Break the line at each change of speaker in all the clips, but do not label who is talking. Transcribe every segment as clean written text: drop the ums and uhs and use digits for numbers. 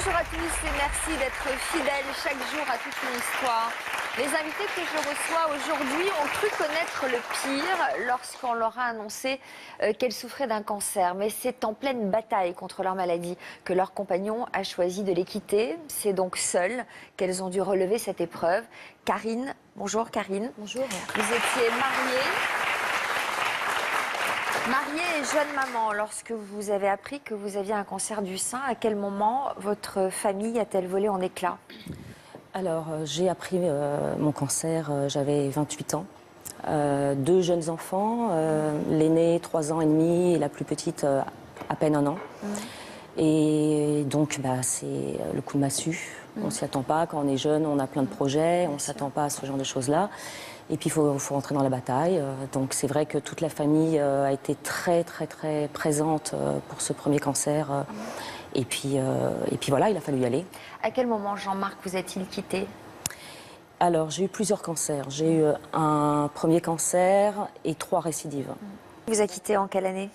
Bonjour à tous et merci d'être fidèles chaque jour à toute une histoire. Les invités que je reçois aujourd'hui ont cru connaître le pire lorsqu'on leur a annoncé qu'elles souffraient d'un cancer. Mais c'est en pleine bataille contre leur maladie que leur compagnon a choisi de les quitter. C'est donc seule qu'elles ont dû relever cette épreuve. Karine, bonjour Karine.
Bonjour.
Vous étiez mariée et jeune maman. Lorsque vous avez appris que vous aviez un cancer du sein, à quel moment votre famille a-t-elle volé en éclats?
Alors, j'ai appris mon cancer, j'avais 28 ans. Deux jeunes enfants, l'aînée 3 ans et demi et la plus petite à peine 1 an. Et donc, c'est le coup de massue. On ne s'y attend pas. Quand on est jeune, on a plein de projets, on ne s'attend pas à ce genre de choses-là. Et puis, il faut rentrer dans la bataille. Donc, c'est vrai que toute la famille a été très, très, très présente pour ce premier cancer. Et puis voilà, il a fallu y aller.
À quel moment, Jean-Marc, vous a-t-il quitté?
Alors, j'ai eu plusieurs cancers. J'ai eu un premier cancer et 3 récidives.
Vous a quitté en quelle année?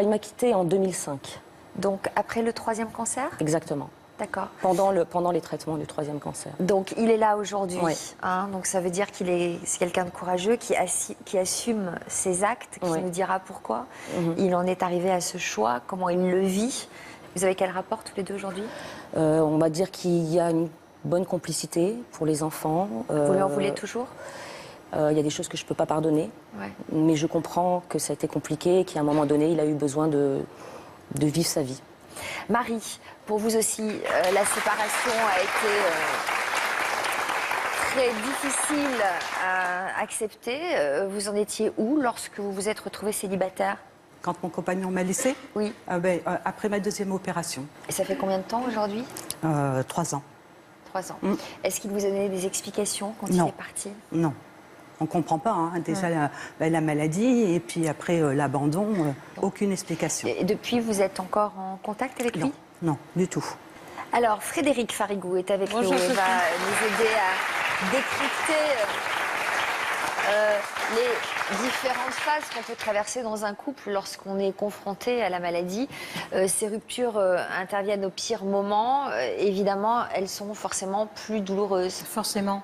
Il m'a quitté en 2005.
Donc, après le 3e cancer?
Exactement.
D'accord.
Pendant les traitements du 3e cancer.
Donc, il est là aujourd'hui.
Oui.
Donc, ça veut dire c'est quelqu'un de courageux qui assume ses actes, qui nous dira pourquoi. Il en est arrivé à ce choix, comment il le vit. Vous avez quel rapport tous les deux aujourd'hui?
On va dire qu'il y a une bonne complicité pour les enfants.
Vous lui en voulez toujours?
Il y a des choses que je ne peux pas pardonner. Mais je comprends que ça a été compliqué et qu'à un moment donné, il a eu besoin de vivre sa vie.
Marie, pour vous aussi, la séparation a été très difficile à accepter. Vous en étiez où lorsque vous vous êtes retrouvée célibataire?
Quand mon compagnon m'a laissée?
Oui.
Après ma 2e opération.
Et ça fait combien de temps aujourd'hui?
3 ans.
3 ans. Est-ce qu'il vous a donné des explications quand il est parti?
Non. On ne comprend pas. Déjà la maladie et puis après l'abandon, aucune explication.
Et depuis, vous êtes encore en contact avec lui?
Non, du tout.
Alors, Frédéric Farigou est avec nous et va nous aider à décrypter les différentes phases qu'on peut traverser dans un couple lorsqu'on est confronté à la maladie. Ces ruptures interviennent au pire moment. Évidemment, elles sont forcément plus douloureuses.
Forcément.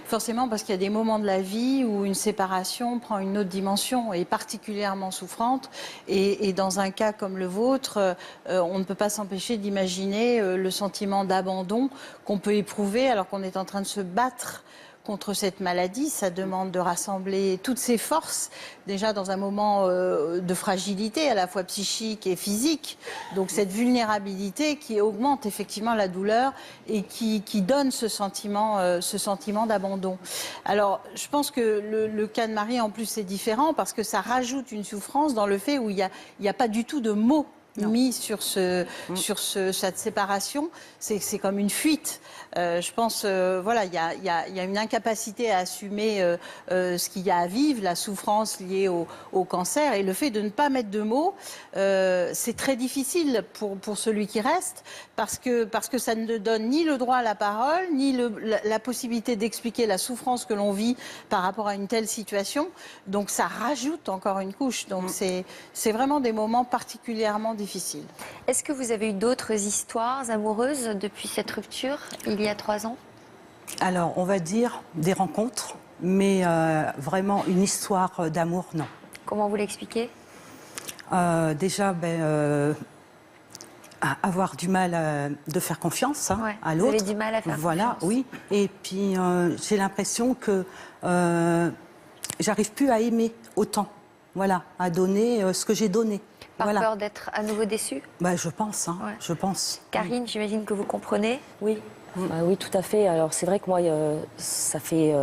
Forcément, parce qu'il y a des moments de la vie où une séparation prend une autre dimension et est particulièrement souffrante. Et dans un cas comme le vôtre, on ne peut pas s'empêcher d'imaginer le sentiment d'abandon qu'on peut éprouver alors qu'on est en train de se battre contre cette maladie. Ça demande de rassembler toutes ses forces, déjà dans un moment de fragilité, à la fois psychique et physique. Donc cette vulnérabilité qui augmente effectivement la douleur et qui donne ce sentiment d'abandon. Alors, je pense que le cas de Marie, en plus, c'est différent parce que ça rajoute une souffrance dans le fait où il n'y a pas du tout de mots mis sur cette séparation. C'est comme une fuite. Je pense, il y a une incapacité à assumer ce qu'il y a à vivre, la souffrance liée au cancer, et le fait de ne pas mettre de mots, c'est très difficile pour celui qui reste, parce que ça ne donne ni le droit à la parole, ni la possibilité d'expliquer la souffrance que l'on vit par rapport à une telle situation. Donc ça rajoute encore une couche. Donc c'est vraiment des moments particulièrement difficiles.
Est-ce que vous avez eu d'autres histoires amoureuses depuis cette rupture, il y a 3 ans?
Alors, on va dire des rencontres, mais vraiment une histoire d'amour, non.
Comment vous l'expliquez?
Déjà, avoir du mal de faire confiance à l'autre.
Vous avez du mal à faire confiance.
Oui. Et puis, j'ai l'impression que j'arrive plus à aimer autant. Voilà, à donner ce que j'ai donné.
Par peur d'être à nouveau déçue?
Je pense, je pense.
Karine, j'imagine que vous comprenez?
Oui. Oui, tout à fait. Alors, c'est vrai que moi, ça fait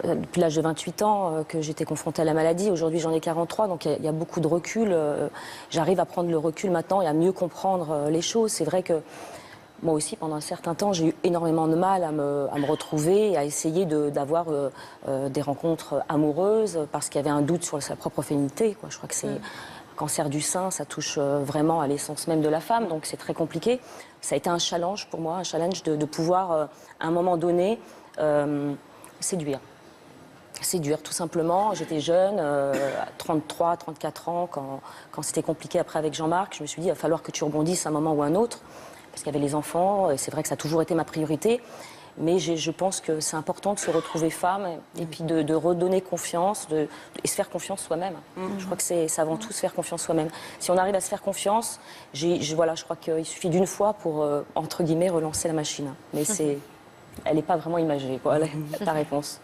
depuis l'âge de 28 ans que j'étais confrontée à la maladie. Aujourd'hui, j'en ai 43, donc il y a beaucoup de recul. J'arrive à prendre le recul maintenant et à mieux comprendre les choses. C'est vrai que moi aussi, pendant un certain temps, j'ai eu énormément de mal à me retrouver et à essayer d'avoir des rencontres amoureuses parce qu'il y avait un doute sur sa propre féminité, quoi. Je crois que c'est... Cancer du sein, ça touche vraiment à l'essence même de la femme, donc c'est très compliqué. Ça a été un challenge pour moi, un challenge de pouvoir, à un moment donné, séduire. Séduire, tout simplement. J'étais jeune, 33, 34 ans, quand c'était compliqué après avec Jean-Marc. Je me suis dit, il va falloir que tu rebondisses à un moment ou un autre. parce qu'il y avait les enfants, et c'est vrai que ça a toujours été ma priorité. Mais je pense que c'est important de se retrouver femme et puis de redonner confiance et se faire confiance soi-même. Je crois que c'est avant tout se faire confiance soi-même. Si on arrive à se faire confiance, voilà, je crois qu'il suffit d'une fois pour, entre guillemets, relancer la machine. Mais elle n'est pas vraiment imagée, quoi, la réponse.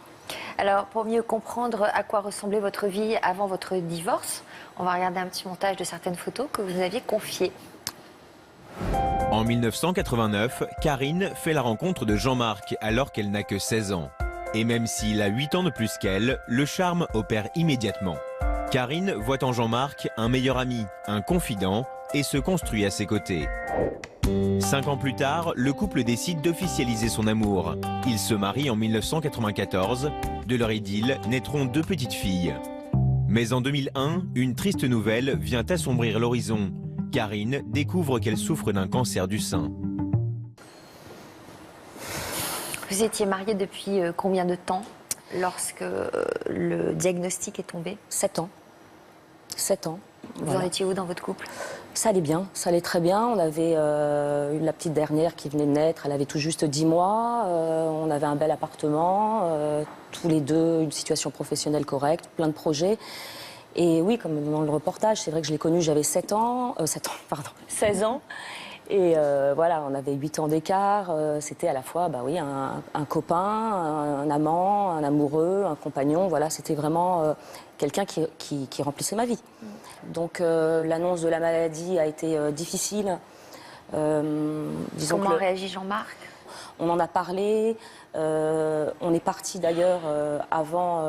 Alors, pour mieux comprendre à quoi ressemblait votre vie avant votre divorce, on va regarder un petit montage de certaines photos que vous aviez confiées.
En 1989, Karine fait la rencontre de Jean-Marc alors qu'elle n'a que 16 ans. Et même s'il a 8 ans de plus qu'elle, le charme opère immédiatement. Karine voit en Jean-Marc un meilleur ami, un confident et se construit à ses côtés. 5 ans plus tard, le couple décide d'officialiser son amour. Ils se marient en 1994. De leur idylle naîtront 2 petites filles. Mais en 2001, une triste nouvelle vient assombrir l'horizon. Karine découvre qu'elle souffre d'un cancer du sein.
Vous étiez mariée depuis combien de temps lorsque le diagnostic est tombé?
7 ans. 7 ans.
Vous en étiez où dans votre couple?
Ça allait bien, ça allait très bien. On avait la petite dernière qui venait de naître, elle avait tout juste 10 mois. On avait un bel appartement, tous les deux, une situation professionnelle correcte, plein de projets. Et oui, comme dans le reportage, c'est vrai que je l'ai connu, j'avais 16 ans. Et voilà, on avait 8 ans d'écart. C'était à la fois un copain, un amant, un amoureux, un compagnon. Voilà, c'était vraiment quelqu'un qui remplissait ma vie. Donc l'annonce de la maladie a été difficile.
Comment réagit Jean-Marc?
On en a parlé. On est parti d'ailleurs avant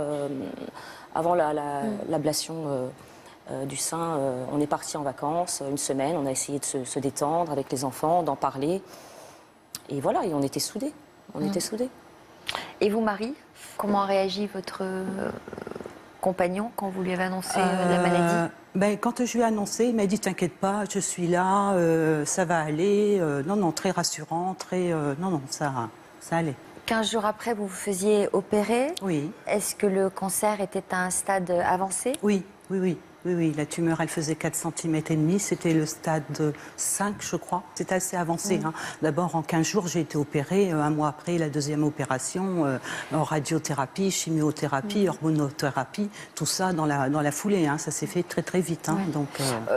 l'ablation du sein. On est parti en vacances une semaine. On a essayé de se détendre avec les enfants, d'en parler. Et voilà, et on était soudés. On était soudés.
Et vous, Marie, comment a réagi votre compagnon quand vous lui avez annoncé la maladie?
Quand je lui ai annoncé, il m'a dit « T'inquiète pas, je suis là, ça va aller. » Non, très rassurant, ça allait.
15 jours après, vous vous faisiez opérer.
Oui.
Est-ce que le cancer était à un stade avancé?
Oui. La tumeur, elle faisait 4 cm et demi. C'était le stade 5, je crois. C'était assez avancé. D'abord, en 15 jours, j'ai été opérée. Un mois après, la deuxième opération, en radiothérapie, chimiothérapie, hormonothérapie, tout ça dans la foulée. Ça s'est fait très, très vite. Donc,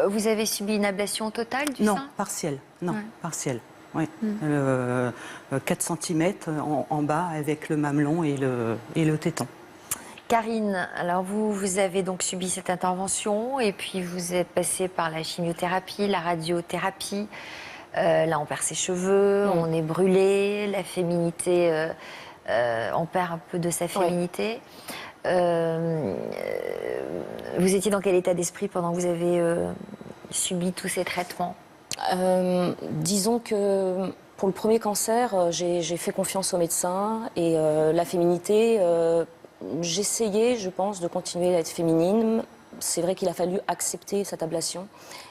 vous avez subi une ablation totale du sein?
Non, partielle. Partielle. Oui. 4 cm en bas avec le mamelon et le téton.
Karine, alors vous avez donc subi cette intervention et puis vous êtes passée par la chimiothérapie, la radiothérapie. Là, on perd ses cheveux, on est brûlé, la féminité, on perd un peu de sa féminité. Vous étiez dans quel état d'esprit pendant que vous avez subi tous ces traitements?
Disons que pour le premier cancer, j'ai fait confiance aux médecins et la féminité, j'essayais, je pense, de continuer à être féminine. C'est vrai qu'il a fallu accepter cette ablation.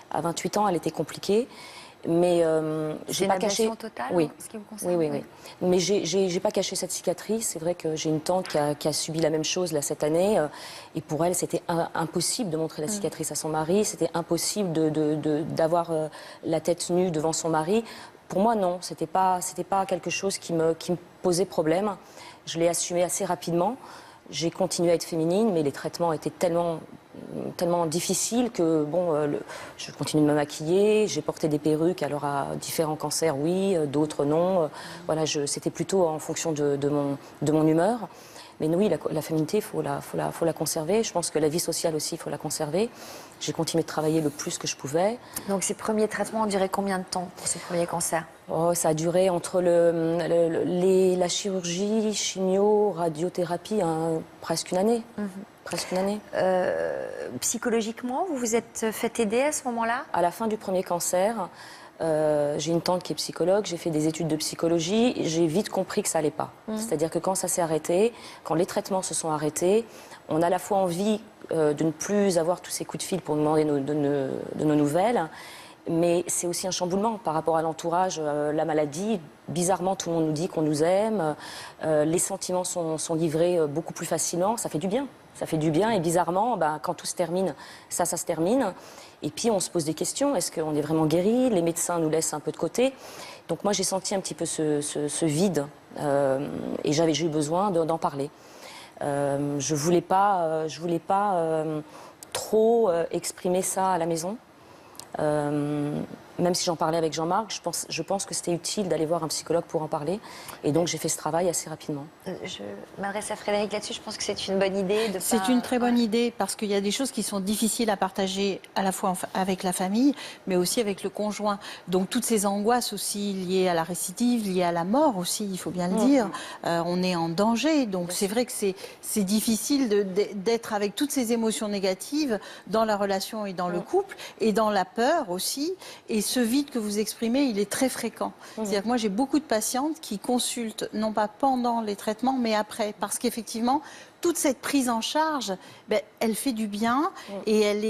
À 28 ans, elle était compliquée. Mais j'ai pas caché.
Totale,
oui.
Ce qui vous concerne,
oui. Mais j'ai pas caché cette cicatrice. C'est vrai que j'ai une tante qui a subi la même chose là cette année. Et pour elle, c'était impossible de montrer la cicatrice à son mari. C'était impossible d'avoir la tête nue devant son mari. Pour moi, non. C'était pas quelque chose qui me posait problème. Je l'ai assumé assez rapidement. J'ai continué à être féminine, mais les traitements étaient tellement difficiles que je continue de me maquiller. J'ai porté des perruques, alors à différents cancers, oui, d'autres non. Voilà, c'était plutôt en fonction de mon humeur. Mais oui, la féminité, il faut la conserver. Je pense que la vie sociale aussi, il faut la conserver. J'ai continué de travailler le plus que je pouvais.
Donc ces premiers traitements ont duré combien de temps pour ces premiers cancers?
Ça a duré entre la chirurgie, chimio, radiothérapie, presque une année. Presque une année.
Psychologiquement, vous vous êtes fait aider à ce moment-là?
À la fin du premier cancer, j'ai une tante qui est psychologue, j'ai fait des études de psychologie, j'ai vite compris que ça allait pas. C'est-à-dire que quand ça s'est arrêté, quand les traitements se sont arrêtés, on a à la fois envie de ne plus avoir tous ces coups de fil pour demander de nos nouvelles, mais c'est aussi un chamboulement par rapport à l'entourage, la maladie. Bizarrement, tout le monde nous dit qu'on nous aime, les sentiments sont livrés beaucoup plus facilement, ça fait du bien. Ça fait du bien et bizarrement, quand tout se termine, ça se termine. Et puis on se pose des questions. Est-ce qu'on est vraiment guéri? Les médecins nous laissent un peu de côté. Donc moi j'ai senti un petit peu ce vide et j'ai eu besoin d'en parler. Je voulais pas trop exprimer ça à la maison. Même si j'en parlais avec Jean-Marc, je pense que c'était utile d'aller voir un psychologue pour en parler. Et donc j'ai fait ce travail assez rapidement.
Je m'adresse à Frédéric là-dessus. Je pense que c'est une bonne idée.
C'est une très bonne idée parce qu'il y a des choses qui sont difficiles à partager à la fois avec la famille, mais aussi avec le conjoint. Donc toutes ces angoisses aussi liées à la récidive, liées à la mort aussi, il faut bien le dire. On est en danger. Donc c'est vrai que c'est difficile d'être avec toutes ces émotions négatives dans la relation et dans le couple et dans la peur aussi. Et ce vide que vous exprimez, il est très fréquent. C'est-à-dire que moi, j'ai beaucoup de patientes qui consultent, non pas pendant les traitements, mais après. Parce qu'effectivement, toute cette prise en charge, elle fait du bien et elle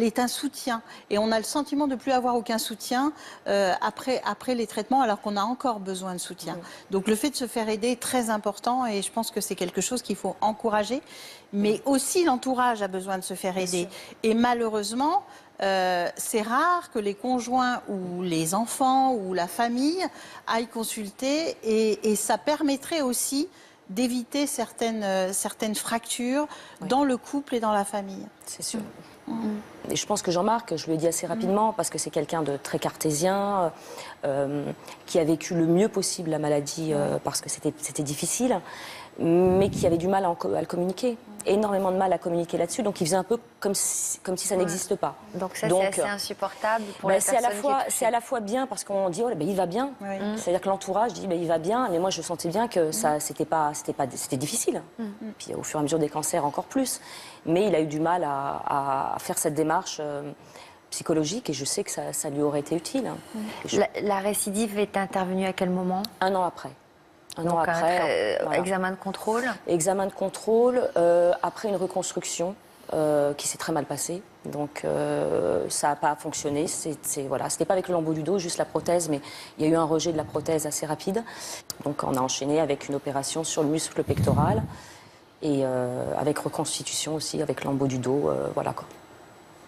est un soutien. Et on a le sentiment de ne plus avoir aucun soutien après les traitements, alors qu'on a encore besoin de soutien. Donc le fait de se faire aider est très important et je pense que c'est quelque chose qu'il faut encourager. Mais aussi l'entourage a besoin de se faire aider. Et malheureusement, c'est rare que les conjoints ou les enfants ou la famille aillent consulter et ça permettrait aussi d'éviter certaines fractures dans le couple et dans la famille.
C'est sûr. Et je pense que Jean-Marc, je lui ai dit assez rapidement, parce que c'est quelqu'un de très cartésien, qui a vécu le mieux possible la maladie, parce que c'était difficile, mais qui avait du mal à le communiquer. Énormément de mal à communiquer là-dessus, donc il faisait un peu comme si ça n'existe pas.
Donc ça, c'est assez insupportable pour la personne
c'est à la fois bien, parce qu'on dit, il va bien. C'est-à-dire que l'entourage dit, il va bien, mais moi je sentais bien que c'était difficile. Puis au fur et à mesure des cancers, encore plus. Mais il a eu du mal à faire cette démarche psychologique, et je sais que ça lui aurait été utile.
La récidive est intervenue à quel moment?
1 an après.
Donc, après, examen de contrôle.
Examen de contrôle, après une reconstruction qui s'est très mal passée. Donc ça n'a pas fonctionné. C'était pas avec le lambeau du dos, juste la prothèse, mais il y a eu un rejet de la prothèse assez rapide. Donc on a enchaîné avec une opération sur le muscle pectoral et avec reconstitution aussi avec lambeau du dos, voilà quoi.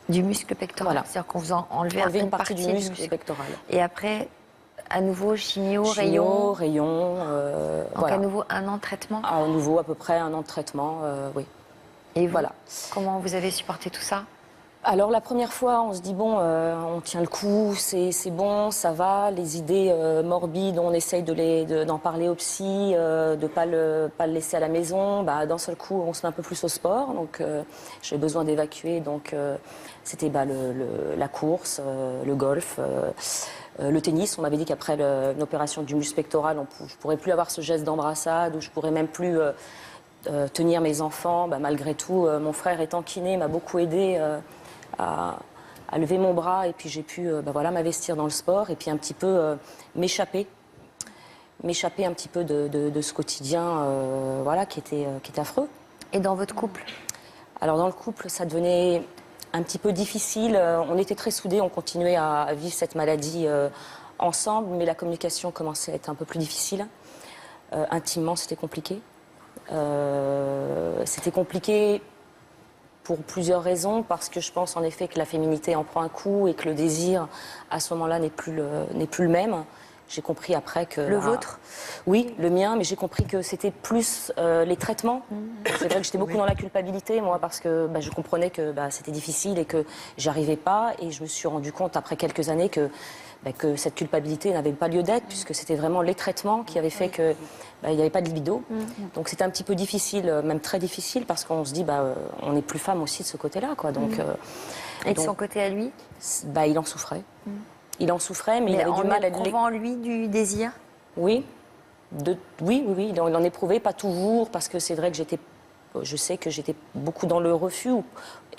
Du muscle pectoral. C'est-à-dire qu'on vous a enlevé une partie du muscle
pectoral.
Et après, à nouveau, chimio, rayon. Donc à nouveau 1 an de traitement.
À nouveau à peu près 1 an de traitement, oui.
Et voilà. Comment vous avez supporté tout ça?
Alors la première fois, on se dit on tient le coup, c'est bon, ça va. Les idées morbides, on essaye d'en parler au psy, de pas le laisser à la maison. D'un seul coup, on se met un peu plus au sport. Donc j'ai besoin d'évacuer. Donc c'était la course, le golf. Le tennis, on m'avait dit qu'après l'opération du muscle pectoral, je ne pourrais plus avoir ce geste d'embrassade, ou je ne pourrais même plus tenir mes enfants. Malgré tout, mon frère étant kiné m'a beaucoup aidé à lever mon bras, et puis j'ai pu m'investir dans le sport et puis un petit peu m'échapper un petit peu de ce quotidien qui était affreux.
Et dans votre couple?
Alors dans le couple, ça devenait un petit peu difficile. On était très soudés, on continuait à vivre cette maladie ensemble, mais la communication commençait à être un peu plus difficile. Intimement, c'était compliqué. C'était compliqué pour plusieurs raisons, parce que je pense en effet que la féminité en prend un coup et que le désir à ce moment-là n'est plus le même. J'ai compris après que...
Le vôtre?
Oui, le mien, mais j'ai compris que c'était plus les traitements. C'est vrai que j'étais beaucoup dans la culpabilité, moi, parce que je comprenais que c'était difficile et que j'arrivais pas. Et je me suis rendu compte, après quelques années, que cette culpabilité n'avait pas lieu d'être, puisque c'était vraiment les traitements qui avaient fait qu'il n'y avait pas de libido. Donc c'était un petit peu difficile, même très difficile, parce qu'on se dit, on n'est plus femme aussi de ce côté-là, quoi. Donc,
et de son côté à lui?
Il en souffrait. Il en souffrait, mais il avait du mal à...
En éprouvant, lui, du désir?
Oui. Oui, il en éprouvait, pas toujours, parce que c'est vrai que je sais que j'étais beaucoup dans le refus.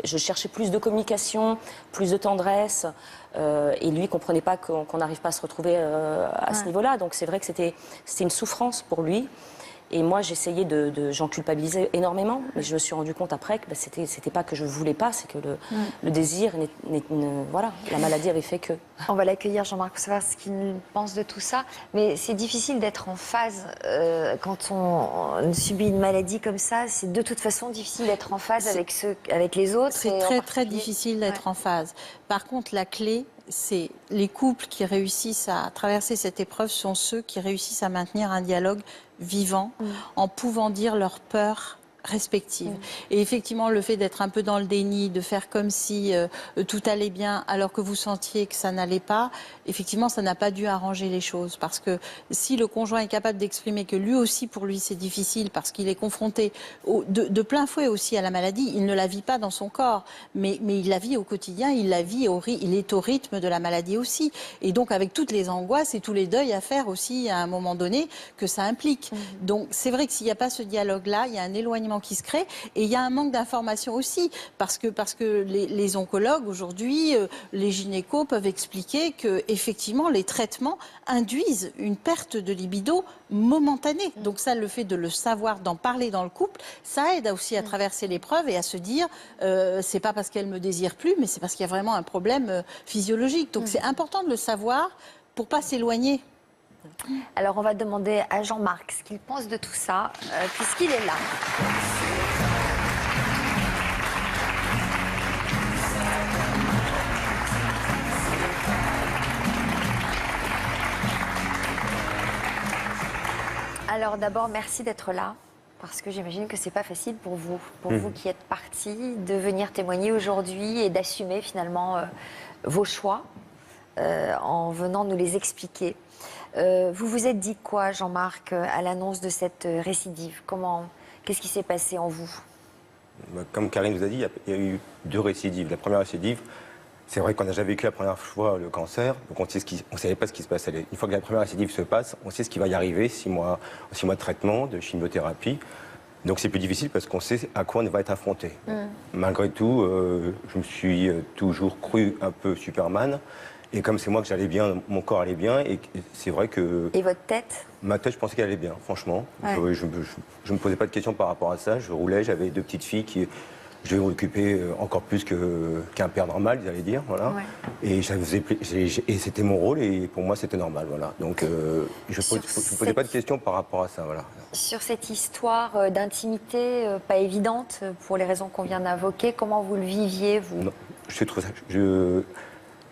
Je cherchais plus de communication, plus de tendresse, et lui ne comprenait pas qu'on n'arrive pas à se retrouver à ce niveau-là. Donc c'est vrai que c'était une souffrance pour lui. Et moi, j'essayais j'en culpabilisais énormément, mais je me suis rendu compte après que c'était pas que je voulais pas, c'est que le désir, voilà, la maladie avait fait que.
On va l'accueillir, Jean-Marc, pour savoir ce qu'il pense de tout ça. Mais c'est difficile d'être en phase quand on subit une maladie comme ça. C'est de toute façon difficile d'être en phase avec les autres.
C'est très difficile d'être en phase. Par contre, la clé, c'est les couples qui réussissent à traverser cette épreuve sont ceux qui réussissent à maintenir un dialogue vivant en pouvant dire leurs peurs respectives. Et effectivement, le fait d'être un peu dans le déni, de faire comme si tout allait bien alors que vous sentiez que ça n'allait pas, effectivement, ça n'a pas dû arranger les choses. Parce que si le conjoint est capable d'exprimer que lui aussi, pour lui, c'est difficile parce qu'il est confronté de plein fouet aussi à la maladie, il ne la vit pas dans son corps, mais il la vit au quotidien, il est au rythme de la maladie aussi. Et donc, avec toutes les angoisses et tous les deuils à faire aussi à un moment donné que ça implique. Donc, c'est vrai que s'il n'y a pas ce dialogue-là, il y a un éloignement qui se crée et il y a un manque d'information aussi parce que les oncologues aujourd'hui, les gynécos peuvent expliquer que effectivement les traitements induisent une perte de libido momentanée. Donc ça, le fait de le savoir, d'en parler dans le couple, ça aide aussi à traverser l'épreuve et à se dire c'est pas parce qu'elle me désire plus, mais c'est parce qu'il y a vraiment un problème physiologique. Donc c'est important de le savoir pour pas s'éloigner.
Alors on va demander à Jean-Marc ce qu'il pense de tout ça, puisqu'il est là. Alors d'abord, merci d'être là, parce que j'imagine que c'est pas facile pour vous qui êtes partis, de venir témoigner aujourd'hui et d'assumer finalement vos choix en venant nous les expliquer. Vous vous êtes dit quoi, Jean-Marc, à l'annonce de cette récidive? Qu'est-ce qui s'est passé en vous?
Comme Karine vous a dit, il y a eu 2 récidives. La première récidive, c'est vrai qu'on n'a jamais vécu la première fois le cancer, donc on ne savait pas ce qui se passait. Une fois que la première récidive se passe, on sait ce qui va y arriver, 6 mois de traitement, de chimiothérapie. Donc c'est plus difficile parce qu'on sait à quoi on va être affronté. Malgré tout, je me suis toujours cru un peu Superman. Et comme c'est moi que j'allais bien, mon corps allait bien, et c'est vrai que...
Et votre tête?
Ma tête, je pensais qu'elle allait bien, franchement.
Ouais.
Je ne me posais pas de questions par rapport à ça. Je roulais, j'avais 2 petites filles qui... Je devais m'occuper encore plus qu'un père normal, ils allaient dire, voilà. Ouais. Et c'était mon rôle, et pour moi, c'était normal, voilà. Donc, je ne posais pas de questions par rapport à ça, voilà.
Sur cette histoire d'intimité pas évidente, pour les raisons qu'on vient d'invoquer, comment vous le viviez, vous?
Non, je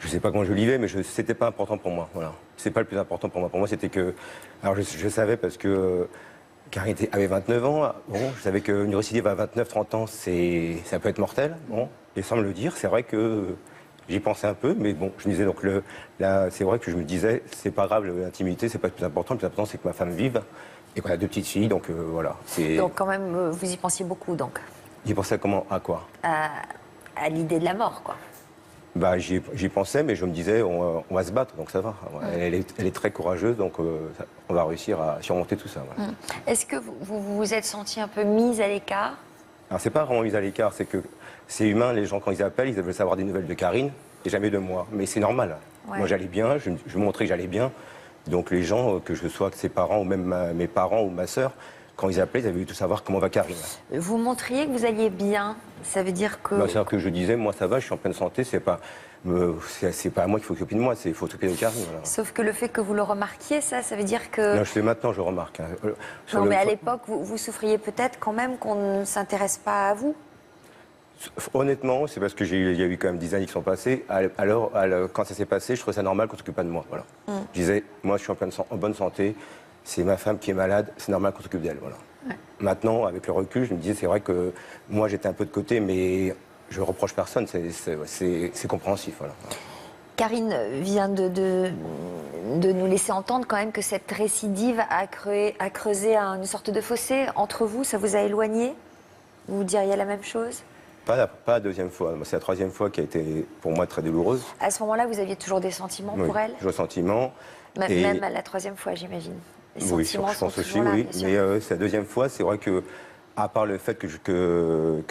ne sais pas comment je le vivais, mais c'était pas important pour moi, voilà. C'est pas le plus important pour moi. Pour moi, c'était que... Alors, je savais parce que... Karine avait 29 ans, bon, je savais qu'une récidive à 29-30 ans, ça peut être mortel, bon, et sans me le dire, c'est vrai que j'y pensais un peu, mais bon, je me disais, donc c'est vrai que je me disais, c'est pas grave, l'intimité, c'est pas le plus important c'est que ma femme vive, et qu'on a 2 petites filles, donc voilà.
Donc quand même, vous y pensiez beaucoup, donc?
J'y pensais comment? À quoi?
À l'idée de la mort, quoi.
Bah, j'y pensais, mais je me disais, on va se battre, donc ça va. Elle est très courageuse, donc on va réussir à surmonter tout ça. Voilà.
Est-ce que vous vous êtes senti un peu mise à l'écart?
Alors, c'est pas vraiment mise à l'écart, c'est que c'est humain, les gens, quand ils appellent, ils veulent savoir des nouvelles de Karine, et jamais de moi. Mais c'est normal. Ouais. Moi, j'allais bien, je montrais que j'allais bien. Donc, les gens, que je sois ses parents, ou même mes parents ou ma sœur, quand ils appelaient, ils avaient voulu tout savoir comment va Karine.
Vous montriez que vous alliez bien, ça veut dire que...
C'est-à-dire que je disais, moi ça va, je suis en pleine santé, c'est pas à moi qu'il faut s'occuper de moi, il faut s'occuper de Karine. Voilà.
Sauf que le fait que vous le remarquiez, ça veut dire que...
Non, maintenant je remarque. Hein.
Non, mais à l'époque, vous souffriez peut-être quand même qu'on ne s'intéresse pas à vous?
Honnêtement, c'est parce qu'il y a eu quand même 10 années qui sont passées. Alors, quand ça s'est passé, je trouvais ça normal qu'on ne s'occupe pas de moi. Voilà. Je disais, moi je suis en bonne santé, c'est ma femme qui est malade, c'est normal qu'on s'occupe d'elle. Voilà. Ouais. Maintenant, avec le recul, je me disais, c'est vrai que moi j'étais un peu de côté, mais je ne reproche personne, c'est compréhensif. Voilà.
Karine vient de nous laisser entendre quand même que cette récidive a creusé une sorte de fossé entre vous, ça vous a éloigné? Vous diriez la même chose?
Pas la 2e fois, c'est la 3e fois qui a été pour moi très douloureuse.
À ce moment-là, vous aviez toujours des sentiments pour elle?
Toujours sentiments.
Même à la 3e fois, j'imagine.
Oui, je pense aussi, oui. Mais c'est la 2e fois, c'est vrai que, à part le fait que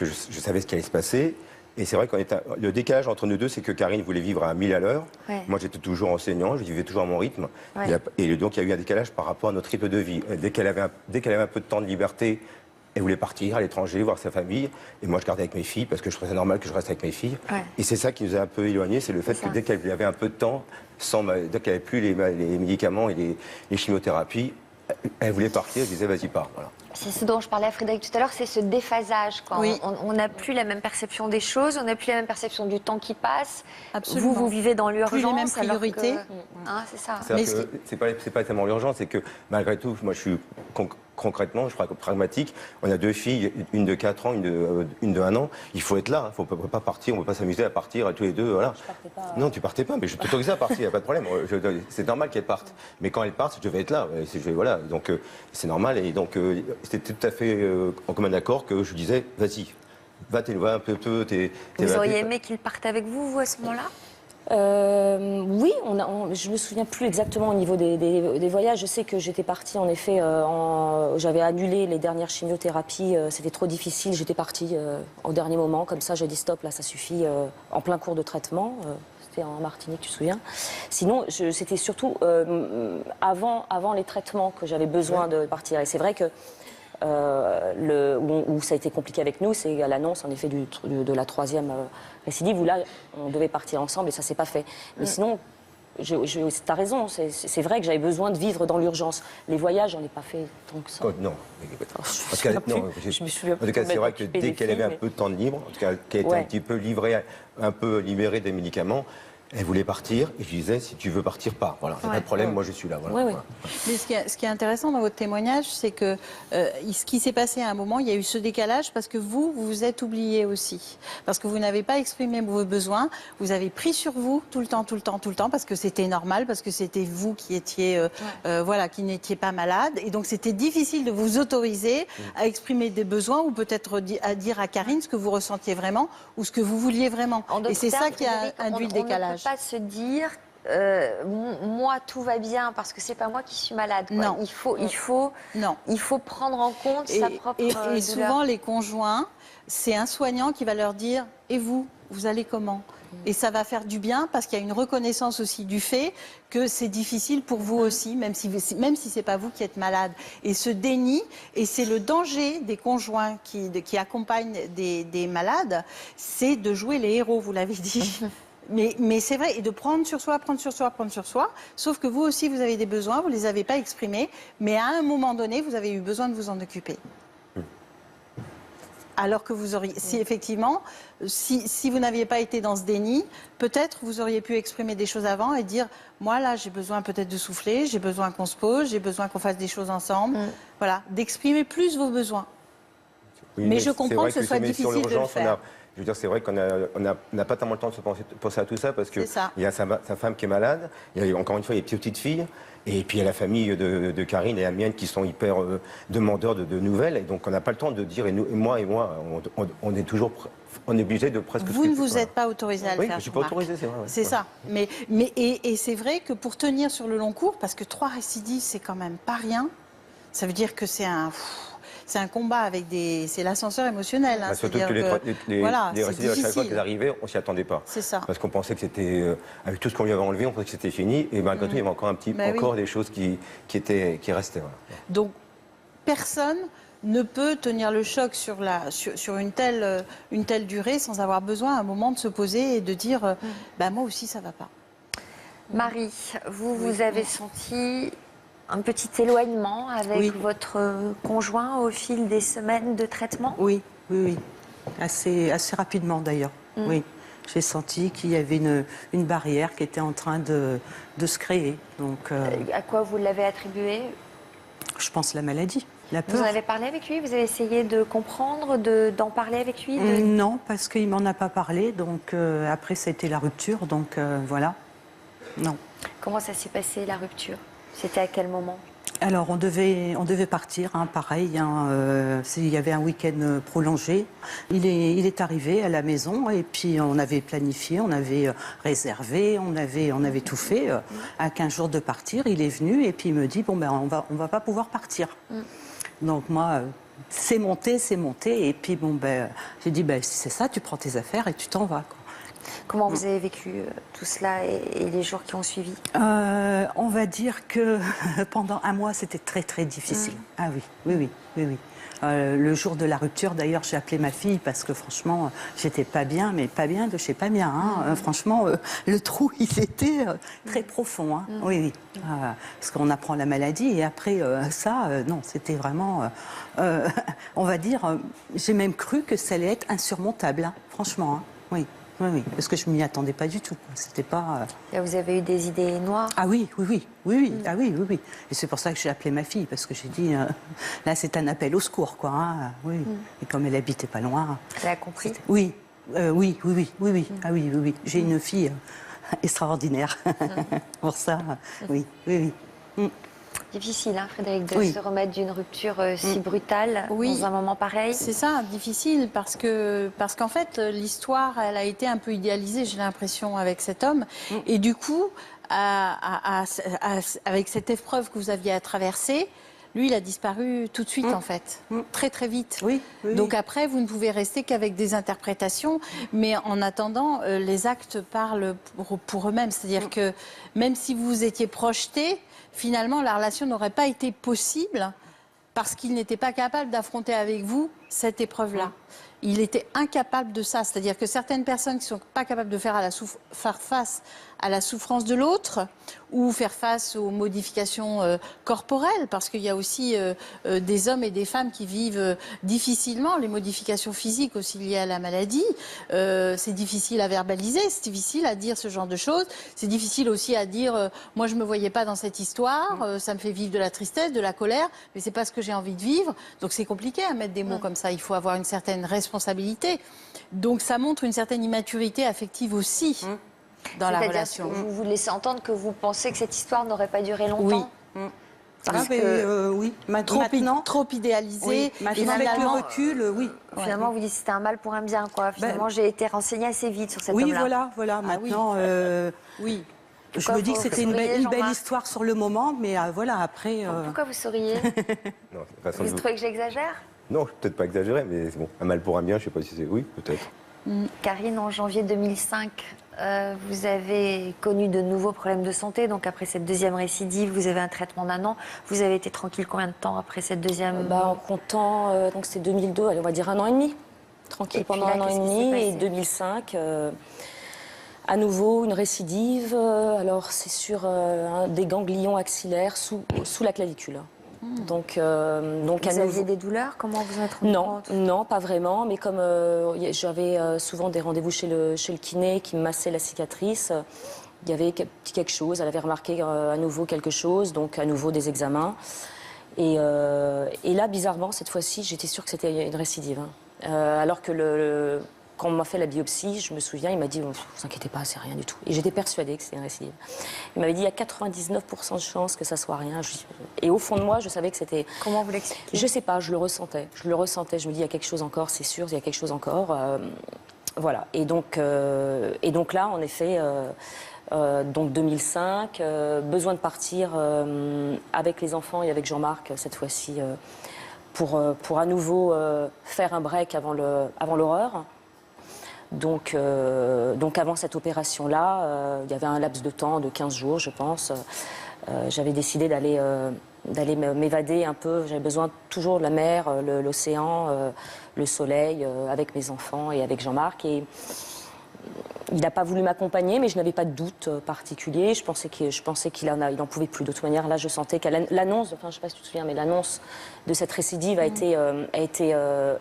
je savais ce qui allait se passer, Et c'est vrai le décalage entre nous deux, c'est que Karine voulait vivre à 1000 à l'heure.
Ouais.
Moi, j'étais toujours enseignant, je vivais toujours à mon rythme.
Ouais.
Et donc, il y a eu un décalage par rapport à notre rythme de vie. Dès qu'elle avait un peu de temps de liberté, elle voulait partir à l'étranger, voir sa famille. Et moi, je gardais avec mes filles, parce que je trouvais ça normal que je reste avec mes filles.
Ouais.
Et c'est ça qui nous a un peu éloignés, c'est le fait que dès qu'elle avait un peu de temps, dès qu'elle n'avait plus les médicaments et les chimiothérapies, elle voulait partir, elle disait vas-y pars. Voilà.
C'est ce dont je parlais à Frédéric tout à l'heure, c'est ce déphasage. Quand
Oui.
on n'a plus la même perception des choses, on n'a plus la même perception du temps qui passe.
Absolument.
Vous vivez dans l'urgence.
Plus les mêmes
alors que-
priorités.
Hein, c'est ça.
C'est-à-dire que c'est pas tellement l'urgence, c'est que malgré tout, moi je suis concrètement, je crois que pragmatique, on a 2 filles, une de 4 ans, une de 1 an, il faut être là, on ne peut pas partir, on ne peut pas s'amuser à partir tous les deux, voilà.
Je partais pas.
Non, tu partais pas, mais je t'autorisais à partir, il n'y a pas de problème, c'est normal qu'elle parte. Mais quand elle part, je devais être là, voilà, donc c'est normal, et donc c'était tout à fait en commun accord que je disais, vas-y, va un peu,
Vous auriez aimé qu'il parte avec vous, à ce moment-là?
Oui, je me souviens plus exactement au niveau des voyages. Je sais que j'étais partie en effet, j'avais annulé les dernières chimiothérapies, c'était trop difficile, j'étais partie au dernier moment, comme ça j'ai dit stop, là ça suffit, en plein cours de traitement. C'était en Martinique, tu te souviens. Sinon, c'était surtout avant les traitements que j'avais besoin de partir. Et c'est vrai que où ça a été compliqué avec nous, c'est à l'annonce en effet de la 3e récidive, où là on devait partir ensemble et ça s'est pas fait. Mais sinon, tu as raison, c'est vrai que j'avais besoin de vivre dans l'urgence. Les voyages, j'en ai pas fait tant que ça.
Oh, non.
Parce que je me souviens
En tout cas, c'est vrai que dès qu'elle avait un peu de temps de libre, en tout cas qu'elle était un petit peu un peu libérée des médicaments, elle voulait partir et je disais si tu veux partir, pars. Voilà, c'est pas de problème, moi je suis là. Voilà.
Ouais.
Mais ce qui est intéressant dans votre témoignage, c'est que ce qui s'est passé à un moment, il y a eu ce décalage parce que vous vous êtes oublié aussi. Parce que vous n'avez pas exprimé vos besoins, vous avez pris sur vous tout le temps, parce que c'était normal, parce que c'était vous qui étiez, qui n'étiez pas malade. Et donc c'était difficile de vous autoriser à exprimer des besoins ou peut-être à dire à Karine ce que vous ressentiez vraiment ou ce que vous vouliez vraiment. Et c'est ça qui a induit le décalage.
On ne peut pas se dire moi tout va bien parce que c'est pas moi qui suis malade. Quoi.
Non.
Il faut prendre en compte sa propre
et
douleur.
souvent les conjoints, c'est un soignant qui va leur dire et vous allez comment? Et ça va faire du bien parce qu'il y a une reconnaissance aussi du fait que c'est difficile pour vous aussi, même si c'est pas vous qui êtes malade. Et ce déni, et c'est le danger des conjoints qui accompagnent des malades, c'est de jouer les héros, vous l'avez dit. Mais c'est vrai, et de prendre sur soi, sauf que vous aussi, vous avez des besoins, vous ne les avez pas exprimés, mais à un moment donné, vous avez eu besoin de vous en occuper. Alors que vous auriez, si vous n'aviez pas été dans ce déni, peut-être vous auriez pu exprimer des choses avant et dire, moi là, j'ai besoin peut-être de souffler, j'ai besoin qu'on se pose, j'ai besoin qu'on fasse des choses ensemble. Voilà, d'exprimer plus vos besoins.
Oui,
mais je comprends que ce soit difficile de le faire.
Je veux dire, c'est vrai qu'on n'a pas tellement le temps de se penser à tout ça parce qu'il y a sa femme qui est malade, il y a encore une fois les petites filles, et puis il y a la famille de Karine et la mienne qui sont hyper demandeurs de nouvelles, et donc on n'a pas le temps de dire, et moi, on est toujours... On est obligé de presque...
Vous ne vous êtes pas autorisé à le faire.
Oui, je ne suis pas autorisé, c'est vrai. Ouais.
C'est ça. Et c'est vrai que pour tenir sur le long cours, parce que 3 récidives, c'est quand même pas rien, ça veut dire que c'est un combat avec c'est l'ascenseur émotionnel. Hein,
surtout que les récidives, à chaque fois qu'elles arrivaient, on ne s'y attendait pas.
C'est ça.
Parce qu'on pensait que c'était, avec tout ce qu'on lui avait enlevé, on pensait que c'était fini. Et malgré tout, il y avait encore des choses qui restaient. Voilà.
Donc, personne ne peut tenir le choc sur une telle durée sans avoir besoin à un moment de se poser et de dire moi aussi, ça ne va pas.
Marie, vous avez senti un petit éloignement avec votre conjoint au fil des semaines de traitement?
Oui. Assez rapidement d'ailleurs. Oui. J'ai senti qu'il y avait une barrière qui était en train de se créer. Donc,
à quoi vous l'avez attribué?
Je pense la maladie, la peur.
Vous en avez parlé avec lui? Vous avez essayé de comprendre, d'en parler avec lui?
Non, parce qu'il ne m'en a pas parlé. Donc après, ça a été la rupture. Donc voilà. Non.
Comment ça s'est passé, la rupture? C'était à quel moment?
Alors, on devait partir, pareil. Il y avait un week-end prolongé. Il est arrivé à la maison et puis on avait planifié, on avait réservé, on avait tout fait. À 15 jours de partir, il est venu et puis il me dit, on va pas pouvoir partir. Donc moi, c'est monté, c'est monté. Et puis, bon, ben, j'ai dit, ben, si c'est ça, tu prends tes affaires et tu t'en vas, quoi.
Comment vous avez vécu tout cela et les jours qui ont suivi?
On va dire que pendant un mois, c'était très, très difficile. Ah oui, oui, oui, oui, oui. Le jour de la rupture, d'ailleurs, j'ai appelé ma fille parce que franchement, j'étais pas bien, mais pas bien de chez pas bien. Hein. Franchement, le trou, il était très profond. Hein. Oui, oui. Parce qu'on apprend la maladie et après ça, non, c'était vraiment, on va dire, j'ai même cru que ça allait être insurmontable, hein. Franchement. Hein. Oui. Oui, oui, parce que je ne m'y attendais pas du tout. C'était pas.
Et vous avez eu des idées noires?
Ah oui, oui, oui, oui, oui. Ah oui, oui, oui. Et c'est pour ça que j'ai appelé ma fille, parce que j'ai dit, là, c'est un appel au secours, quoi. Hein. Oui. Et comme elle habitait pas loin.
Elle a compris?
Oui, oui, oui, oui, oui, oui. Ah oui, oui, oui. J'ai une fille extraordinaire. Pour ça, oui, oui, oui.
Difficile, hein, Frédéric, de se remettre d'une rupture si brutale dans un moment pareil.
C'est ça, difficile, parce qu'en fait, l'histoire, elle a été un peu idéalisée, j'ai l'impression, avec cet homme. Et du coup, avec cette épreuve que vous aviez à traverser, lui, il a disparu tout de suite, en fait. Très, très vite.
Oui, oui,
donc après, vous ne pouvez rester qu'avec des interprétations. Mais en attendant, les actes parlent pour eux-mêmes. C'est-à-dire que même si vous vous étiez projeté, finalement, la relation n'aurait pas été possible parce qu'il n'était pas capable d'affronter avec vous cette épreuve-là. Il était incapable de ça. C'est-à-dire que certaines personnes qui ne sont pas capables de faire face à la souffrance de l'autre ou faire face aux modifications corporelles, parce qu'il y a aussi des hommes et des femmes qui vivent difficilement les modifications physiques aussi liées à la maladie. C'est difficile à verbaliser, c'est difficile à dire ce genre de choses. C'est difficile aussi à dire moi je ne me voyais pas dans cette histoire, ça me fait vivre de la tristesse, de la colère, mais ce n'est pas ce que j'ai envie de vivre. Donc c'est compliqué à mettre des mots comme ça. Il faut avoir une certaine responsabilité. Donc ça montre une certaine immaturité affective aussi. Dans la relation.
Vous vous laissez entendre que vous pensez que cette histoire n'aurait pas duré longtemps?
Oui.
Parce que
oui.
Maintenant, trop idéalisé.
Oui.
Et
avec le
finalement,
recul, oui.
Finalement, vous dites que c'était un mal pour un bien, quoi. Finalement, j'ai été renseignée assez vite sur cet
Oui,
homme-là.
voilà. Maintenant,
oui.
je
Pourquoi
me dis que
vous
c'était une
souriez,
belle
Jean-Marc?
histoire sur le moment, mais voilà, après.
Pourquoi vous souriez?
Non, c'est pas sans
Vous
doute.
trouvez que j'exagère?
Non, peut-être pas exagéré, mais c'est bon. Un mal pour un bien, je sais pas si c'est. Oui, peut-être.
Karine, en janvier 2005, vous avez connu de nouveaux problèmes de santé. Donc après cette deuxième récidive, vous avez un traitement d'1 an. Vous avez été tranquille combien de temps après cette deuxième?
En comptant, donc c'est 2002, allez, on va dire 1 an et demi. Tranquille
Et puis
pendant
là,
1 an et
qu'est-ce qui
demi.
s'est
Et
passé
2005, à nouveau une récidive. Alors c'est sur des ganglions axillaires sous la clavicule. Donc à
Vous
nouveau.
aviez des douleurs? Comment vous en êtes rendu
Non,
compte?
non, pas vraiment. Mais comme j'avais souvent des rendez-vous chez le kiné qui me massait la cicatrice, il y avait quelque chose. Elle avait remarqué à nouveau quelque chose, donc à nouveau des examens. Et là, bizarrement, cette fois-ci, j'étais sûre que c'était une récidive. Hein. Alors que quand on m'a fait la biopsie, je me souviens, il m'a dit, vous inquiétez pas, c'est rien du tout. Et j'étais persuadée que c'était une récidive. Il m'avait dit, il y a 99% de chances que ça soit rien. Et au fond de moi, je savais que c'était...
Comment vous l'expliquez?
Je sais pas, je le ressentais. Je me dis, il y a quelque chose encore, c'est sûr, il y a quelque chose encore. Voilà. Et donc là, en effet, donc 2005, besoin de partir avec les enfants et avec Jean-Marc, cette fois-ci, pour à nouveau faire un break avant l'horreur. Donc avant cette opération-là, il y avait un laps de temps de 15 jours, je pense. J'avais décidé d'aller m'évader un peu. J'avais besoin toujours de la mer, l'océan, le soleil, avec mes enfants et avec Jean-Marc. Et il n'a pas voulu m'accompagner, mais je n'avais pas de doute particulier. Je pensais qu'il en pouvait plus. De toute manière, là, je sentais que l'annonce, enfin, je ne sais pas si tu te souviens, mais l'annonce de cette récidive a été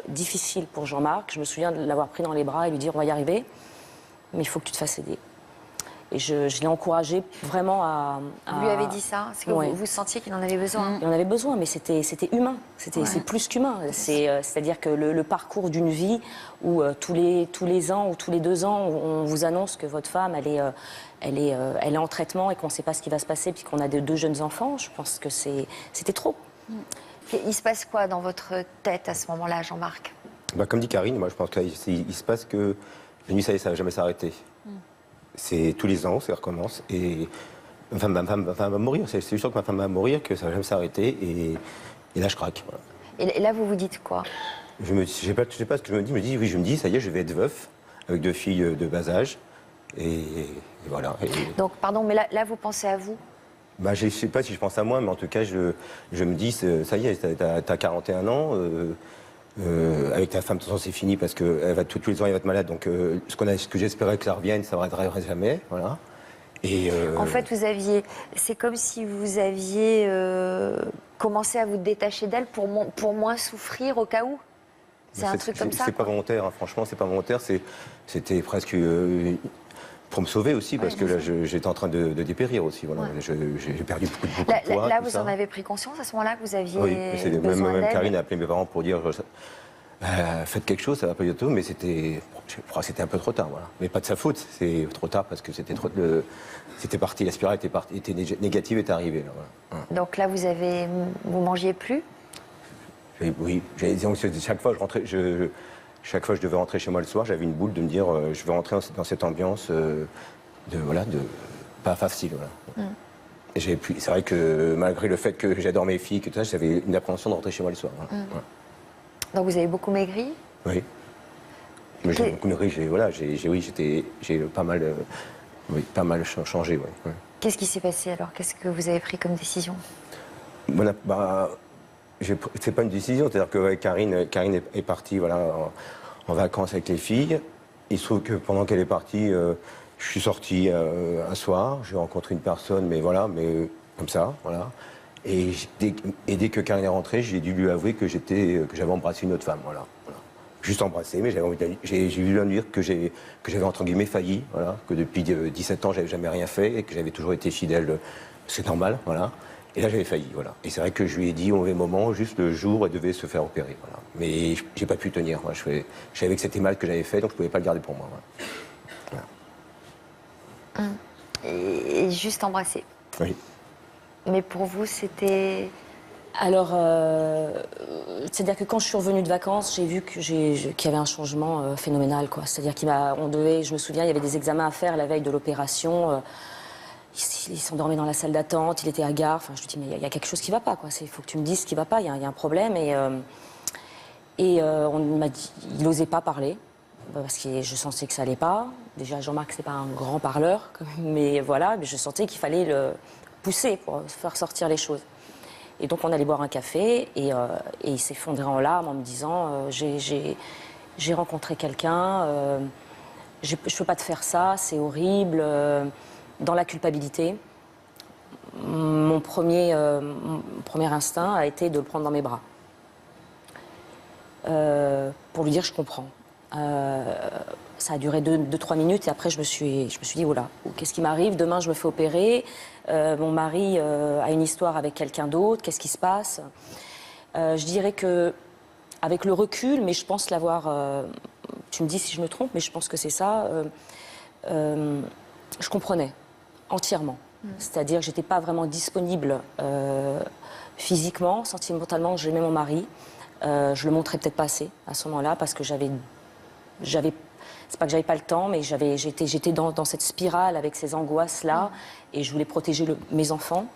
difficile pour Jean-Marc. Je me souviens de l'avoir pris dans les bras et lui dire, on va y arriver, mais il faut que tu te fasses aider. Et je l'ai encouragé vraiment à...
Vous lui avez dit ça? C'est que vous sentiez qu'il en avait besoin?
Il en avait besoin, mais c'était humain. C'est plus qu'humain. C'est-à-dire que le parcours d'une vie où tous les ans ou tous les 2 ans, on vous annonce que votre femme, elle est en traitement et qu'on ne sait pas ce qui va se passer, puis qu'on a 2 jeunes enfants, je pense que c'était trop.
Il se passe quoi dans votre tête à ce moment-là, Jean-Marc?
Comme dit Karine, moi je pense qu'il se passe que la nuit, ça ne va jamais s'arrêter. C'est tous les ans, ça recommence. Et ma femme va mourir. C'est sûr que ma femme va mourir, que ça ne va jamais s'arrêter. Et là, je craque. Voilà.
Et là, vous vous dites quoi?
Je sais pas ce que je me dis. Oui, je me dis, ça y est, je vais être veuf, avec 2 filles de bas âge. Et voilà.
Donc, pardon, mais là, vous pensez à vous?
Bah, je ne sais pas si je pense à moi, mais en tout cas, je me dis, ça y est, t'as 41 ans, avec ta femme, de toute façon, c'est fini parce que tous les ans, elle va être malade. Donc, ce que j'espérais que ça revienne, ça ne reviendra jamais. Voilà. Et
En fait, c'est comme si vous aviez commencé à vous détacher d'elle pour moins souffrir au cas où. C'est un truc comme ça.
C'est pas volontaire, hein, franchement, c'est pas volontaire. C'était presque pour me sauver aussi, parce que là, j'étais en train de dépérir aussi. Voilà. Ouais. J'ai perdu beaucoup de poids.
Là, vous en avez pris conscience à ce moment-là que vous aviez
besoin d'aide. Même Karine a appelé mes parents pour dire faites quelque chose, ça va pas du tout, mais c'était un peu trop tard. Voilà. Mais pas de sa faute, c'est trop tard parce que c'était parti, la spirale était négative, était arrivée. Là, voilà.
Donc là, vous mangiez plus?
Oui, chaque fois je devais rentrer chez moi le soir, j'avais une boule de me dire je veux rentrer dans cette ambiance de pas facile. Voilà. Et c'est vrai que malgré le fait que j'adore mes filles, j'avais une appréhension de rentrer chez moi le soir. Voilà. Voilà.
Donc vous avez beaucoup maigri?
Oui. Mais j'ai beaucoup maigri, j'ai pas mal changé. Ouais.
Qu'est-ce qui s'est passé alors? Qu'est-ce que vous avez pris comme décision?
C'est pas une décision, c'est-à-dire que Karine est partie en vacances avec les filles. Il se trouve que pendant qu'elle est partie, je suis sorti un soir, j'ai rencontré une personne, mais comme ça, voilà. Et dès que Karine est rentrée, j'ai dû lui avouer que j'avais embrassé une autre femme, voilà. Juste embrassé, mais j'ai voulu lui dire que j'avais entre guillemets failli, voilà, que depuis 17 ans, j'avais jamais rien fait et que j'avais toujours été fidèle, c'est normal, voilà. Et là, j'avais failli, voilà. Et c'est vrai que je lui ai dit au mauvais moment, juste le jour où elle devait se faire opérer, voilà. Mais j'ai pas pu tenir, moi. Je savais que c'était mal que j'avais fait, donc je pouvais pas le garder pour moi,
voilà. Et juste embrasser.
Oui.
Mais pour vous, c'était... Alors, c'est-à-dire que quand je suis revenue de vacances, j'ai vu qu'il y avait un changement phénoménal, quoi. C'est-à-dire je me souviens, il y avait des examens à faire la veille de l'opération. Il s'endormait dans la salle d'attente, il était hagard. Enfin, je me dis, mais il y a quelque chose qui ne va pas, quoi. Il faut que tu me dises ce qui ne va pas, il y a un problème. On m'a dit, il n'osait pas parler, parce que je sentais que ça n'allait pas. Déjà, Jean-Marc, c'est pas un grand parleur, mais voilà, mais je sentais qu'il fallait le pousser pour faire sortir les choses. Et donc, on allait boire un café, et il s'effondrait en larmes en me disant, j'ai rencontré quelqu'un, je ne peux pas te faire ça, c'est horrible. Dans la culpabilité, mon premier instinct a été de le prendre dans mes bras. Pour lui dire, je comprends. Ça a duré 2-3 minutes et après je me suis dit, oh là, qu'est-ce qui m'arrive? Demain je me fais opérer, mon mari a une histoire avec quelqu'un d'autre, qu'est-ce qui se passe? Je dirais que, avec le recul, mais je pense l'avoir... tu me dis si je me trompe, mais je pense que c'est ça. Je comprenais entièrement. C'est-à-dire que je n'étais pas vraiment disponible physiquement, sentimentalement, j'aimais mon mari. Je le montrais peut-être pas assez à ce moment-là parce que c'est pas que j'avais pas le temps, mais j'étais dans cette spirale avec ces angoisses-là et je voulais protéger mes enfants.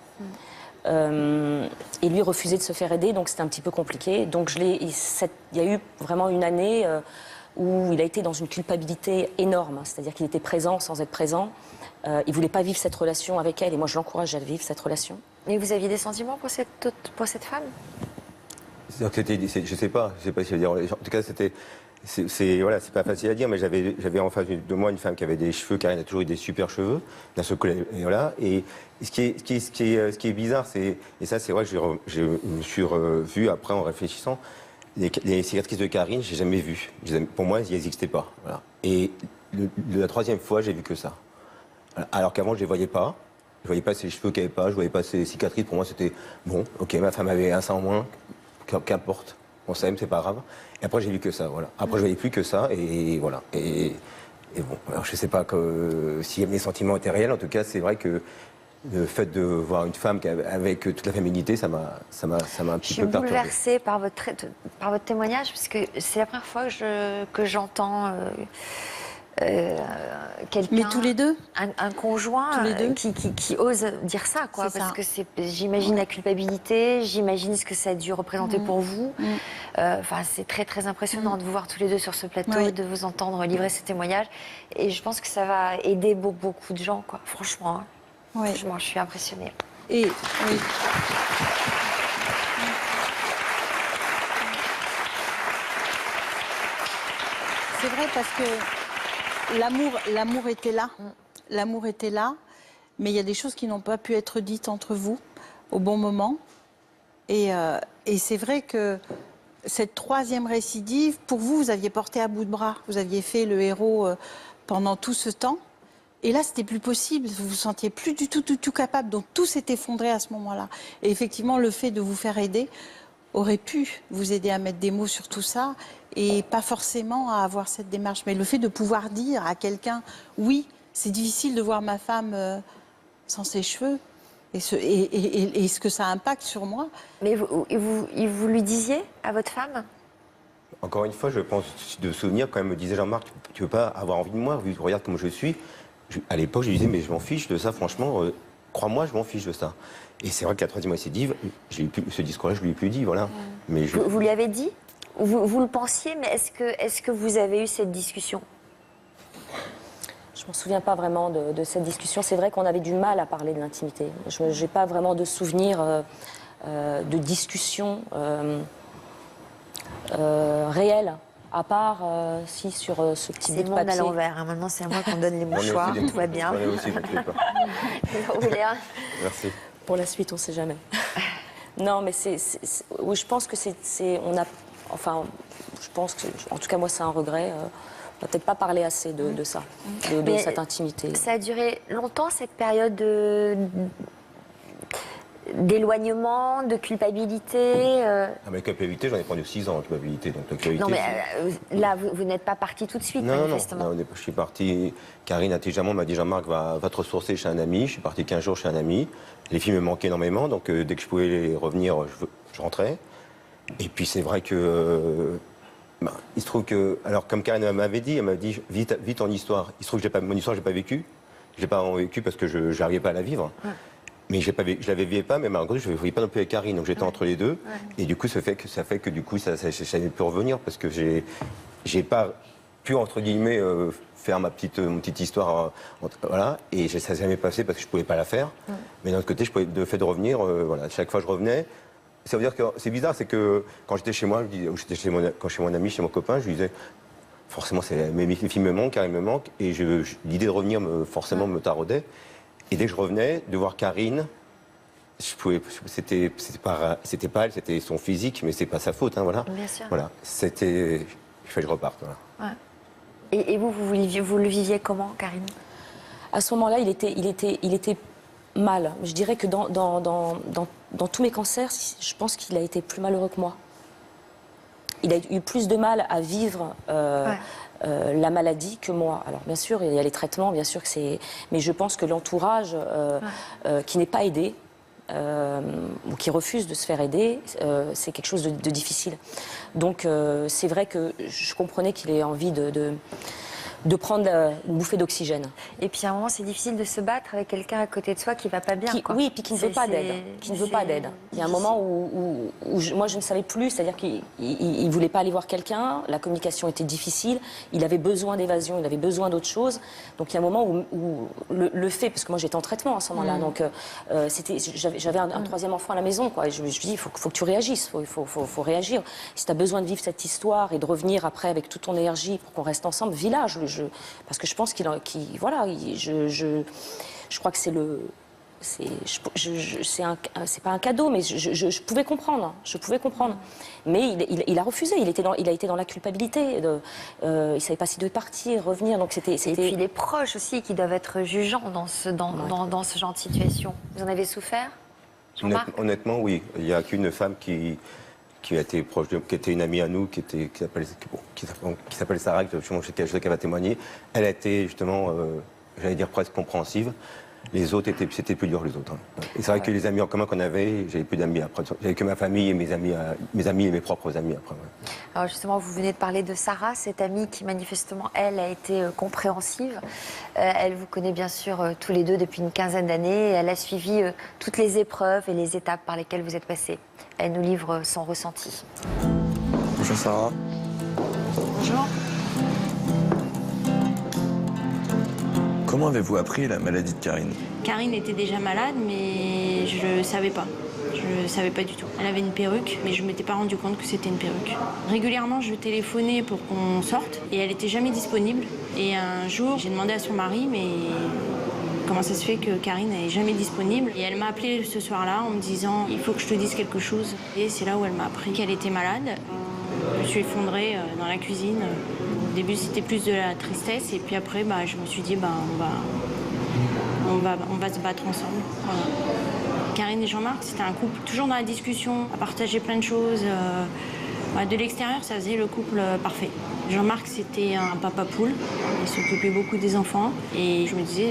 Et lui refusait de se faire aider, donc c'était un petit peu compliqué. Donc il y a eu vraiment une année où il a été dans une culpabilité énorme, c'est-à-dire qu'il était présent sans être présent. Il voulait pas vivre cette relation avec elle et moi je l'encourage à vivre cette relation.
Mais vous aviez des sentiments pour cette femme?
Je sais pas si je veux dire. En tout cas, c'est pas facile à dire, mais j'avais en face de moi une femme qui avait des cheveux, car elle a toujours eu des super cheveux. D'un seul coup, et voilà. Et ce qui est bizarre, et ça c'est vrai que je me suis revu après en réfléchissant, les cicatrices de Karine, j'ai jamais vu. Pour moi, ils n'existaient pas. Voilà. Et la troisième fois, j'ai vu que ça. Alors qu'avant, je les voyais pas. Je voyais pas ses cheveux qu'elle avait pas, je voyais pas ses cicatrices. Pour moi, c'était bon. Ok, ma femme avait un sein en moins. Qu'importe, on s'aime, c'est pas grave. Et après, j'ai vu que ça, voilà. Après, je voyais plus que ça, et voilà. Et bon, alors je sais pas si mes sentiments étaient réels. En tout cas, c'est vrai que le fait de voir une femme avec toute la féminité, ça m'a un petit peu perturbé.
Je suis bouleversée par votre témoignage, parce que c'est la première fois que j'entends quelqu'un.
Mais tous les deux.
Un conjoint
Tous les deux.
qui ose dire ça, quoi.
C'est
Parce
ça.
que j'imagine la culpabilité, j'imagine ce que ça a dû représenter pour vous. Enfin, c'est très, très impressionnant de vous voir tous les deux sur ce plateau,
Oui.
de vous entendre livrer ces témoignages. Et je pense que ça va aider beaucoup de gens, quoi. Franchement, hein.
Oui.
Franchement, je suis impressionnée.
Et oui. C'est vrai parce que l'amour était là. L'amour était là, mais il y a des choses qui n'ont pas pu être dites entre vous au bon moment. Et c'est vrai que cette troisième récidive, pour vous, vous aviez porté à bout de bras. Vous aviez fait le héros pendant tout ce temps. Et là, c'était plus possible. Vous vous sentiez plus du tout capable. Donc tout s'est effondré à ce moment-là. Et effectivement, le fait de vous faire aider aurait pu vous aider à mettre des mots sur tout ça et pas forcément à avoir cette démarche. Mais le fait de pouvoir dire à quelqu'un, oui, c'est difficile de voir ma femme sans ses cheveux et ce que ça impacte sur moi.
Mais vous lui disiez à votre femme?
Encore une fois, je pense de souvenir quand elle me disait Jean-Marc, tu veux pas avoir envie de moi, regarde comment je suis. À l'époque, je lui disais mais je m'en fiche de ça, franchement, crois-moi, je m'en fiche de ça. Et c'est vrai que la troisième récidive, ce discours-là, je lui ai plus dit, voilà. Mais
Vous lui avez dit? Vous le pensiez, mais est-ce que vous avez eu cette discussion?
Je ne m'en souviens pas vraiment de cette discussion. C'est vrai qu'on avait du mal à parler de l'intimité. Je n'ai pas vraiment de souvenir de discussion réelle, à part si sur ce petit bout
C'est
de
le monde à
papier.
l'envers. Hein. Maintenant, c'est à moi qu'on donne les mouchoirs. Tout va bien.
J'en ai aussi, t'inquiète pas.
Vous voulez un-
Merci.
Pour la suite, on ne sait jamais. Non, mais oui, je pense que enfin, je pense que, en tout cas, moi, c'est un regret. On n'a peut-être pas parlé assez de ça, de
Mais
cette intimité.
Ça a duré longtemps, cette période d'éloignement, de culpabilité.
Ah, mais culpabilité, j'en ai prendre 6 ans en culpabilité. Donc la culpabilité,
Non, mais là, vous n'êtes pas parti tout de suite,
non,
manifestement.
je suis parti. Karine intelligemment m'a dit Jean-Marc va te ressourcer chez un ami. Je suis parti 15 jours chez un ami. Les filles me manquaient énormément, donc dès que je pouvais revenir, je rentrais. Et puis c'est vrai que il se trouve que, alors comme Karine m'avait dit, elle m'a dit vis ton histoire. Il se trouve que mon histoire, je l'ai pas vécue. Je l'ai pas vraiment vécue parce que je n'arrivais pas à la vivre. Ouais. Mais je la vivais pas, mais malgré tout, je ne vivais pas non plus avec Karine. Donc j'étais entre les deux. Ouais. Et du coup, ça fait que du coup, ça ne peut revenir parce que j'ai pas pu, entre guillemets, faire mon petite histoire. Voilà. Et ça s'est jamais passé parce que je ne pouvais pas la faire. Ouais. Mais d'un autre côté, le fait de revenir, voilà, chaque fois que je revenais, ça veut dire que c'est bizarre, c'est que quand j'étais chez moi, j'étais chez mon ami, chez mon copain, je lui disais, forcément, les filles me manquent, Karine me manque, et l'idée de revenir forcément me taraudait. Et dès que je revenais, de voir Karine, c'était pas elle, c'était son physique, mais c'est pas sa faute, hein, voilà.
Bien sûr.
Voilà, il fallait que je reparte. Voilà.
Ouais. Et vous le viviez comment, Karine?
À ce moment-là, il était mal. Je dirais que dans tous mes cancers, je pense qu'il a été plus malheureux que moi. Il a eu plus de mal à vivre la maladie que moi. Alors bien sûr, il y a les traitements, bien sûr que c'est... Mais je pense que l'entourage qui n'est pas aidé, ou qui refuse de se faire aider, c'est quelque chose de difficile. Donc c'est vrai que je comprenais qu'il ait envie de prendre une bouffée d'oxygène.
Et puis à un moment, c'est difficile de se battre avec quelqu'un à côté de soi qui ne va pas bien.
Oui, et puis qui ne veut pas d'aide. Il y a un moment où moi, je ne savais plus, c'est-à-dire qu'il ne voulait pas aller voir quelqu'un, la communication était difficile, il avait besoin d'évasion, il avait besoin d'autre chose. Donc il y a un moment où le fait, parce que moi j'étais en traitement à ce moment-là, donc j'avais un troisième enfant à la maison, quoi, et je me suis dit, il faut que tu réagisses, il faut réagir. Si tu as besoin de vivre cette histoire et de revenir après avec toute ton énergie pour qu'on reste ensemble, vis-la. Parce que je pense je crois que c'est pas un cadeau, mais je pouvais comprendre. Mais il a refusé. Il a été dans la culpabilité. Il savait pas s'il devait partir, revenir. Donc c'était.
Et puis les proches aussi qui doivent être jugeants dans ce genre de situation. Vous en avez souffert, Jean-Marc?
Honnêtement, oui. Il n'y a qu'une femme qui a été proche qui était une amie à nous, qui s'appelle Sarah, qui va témoigner. Elle a été justement, j'allais dire presque compréhensive. Les autres, c'était plus dur, les autres. Hein. Et c'est vrai que les amis en commun qu'on avait, j'avais plus d'amis après. J'avais que ma famille et mes amis et mes propres amis après. Ouais.
Alors justement, vous venez de parler de Sarah, cette amie qui manifestement, elle, a été compréhensive. Elle vous connaît bien sûr tous les deux depuis une quinzaine d'années. Elle a suivi toutes les épreuves et les étapes par lesquelles vous êtes passés. Elle nous livre son ressenti.
Bonjour Sarah.
Bonjour.
Comment avez-vous appris la maladie de Karine?
Karine était déjà malade, mais je ne savais pas. Je ne savais pas du tout. Elle avait une perruque, mais je ne m'étais pas rendu compte que c'était une perruque. Régulièrement, je téléphonais pour qu'on sorte, et elle n'était jamais disponible. Et un jour, j'ai demandé à son mari, mais comment ça se fait que Karine n'est jamais disponible? Et elle m'a appelé ce soir-là en me disant, il faut que je te dise quelque chose. Et c'est là où elle m'a appris qu'elle était malade. Je me suis effondrée dans la cuisine. Au début, c'était plus de la tristesse, et puis après, je me suis dit, on va se battre ensemble. Voilà. Karine et Jean-Marc, c'était un couple toujours dans la discussion, à partager plein de choses. De l'extérieur, ça faisait le couple parfait. Jean-Marc, c'était un papa poule. Il s'occupait beaucoup des enfants. Et je me disais,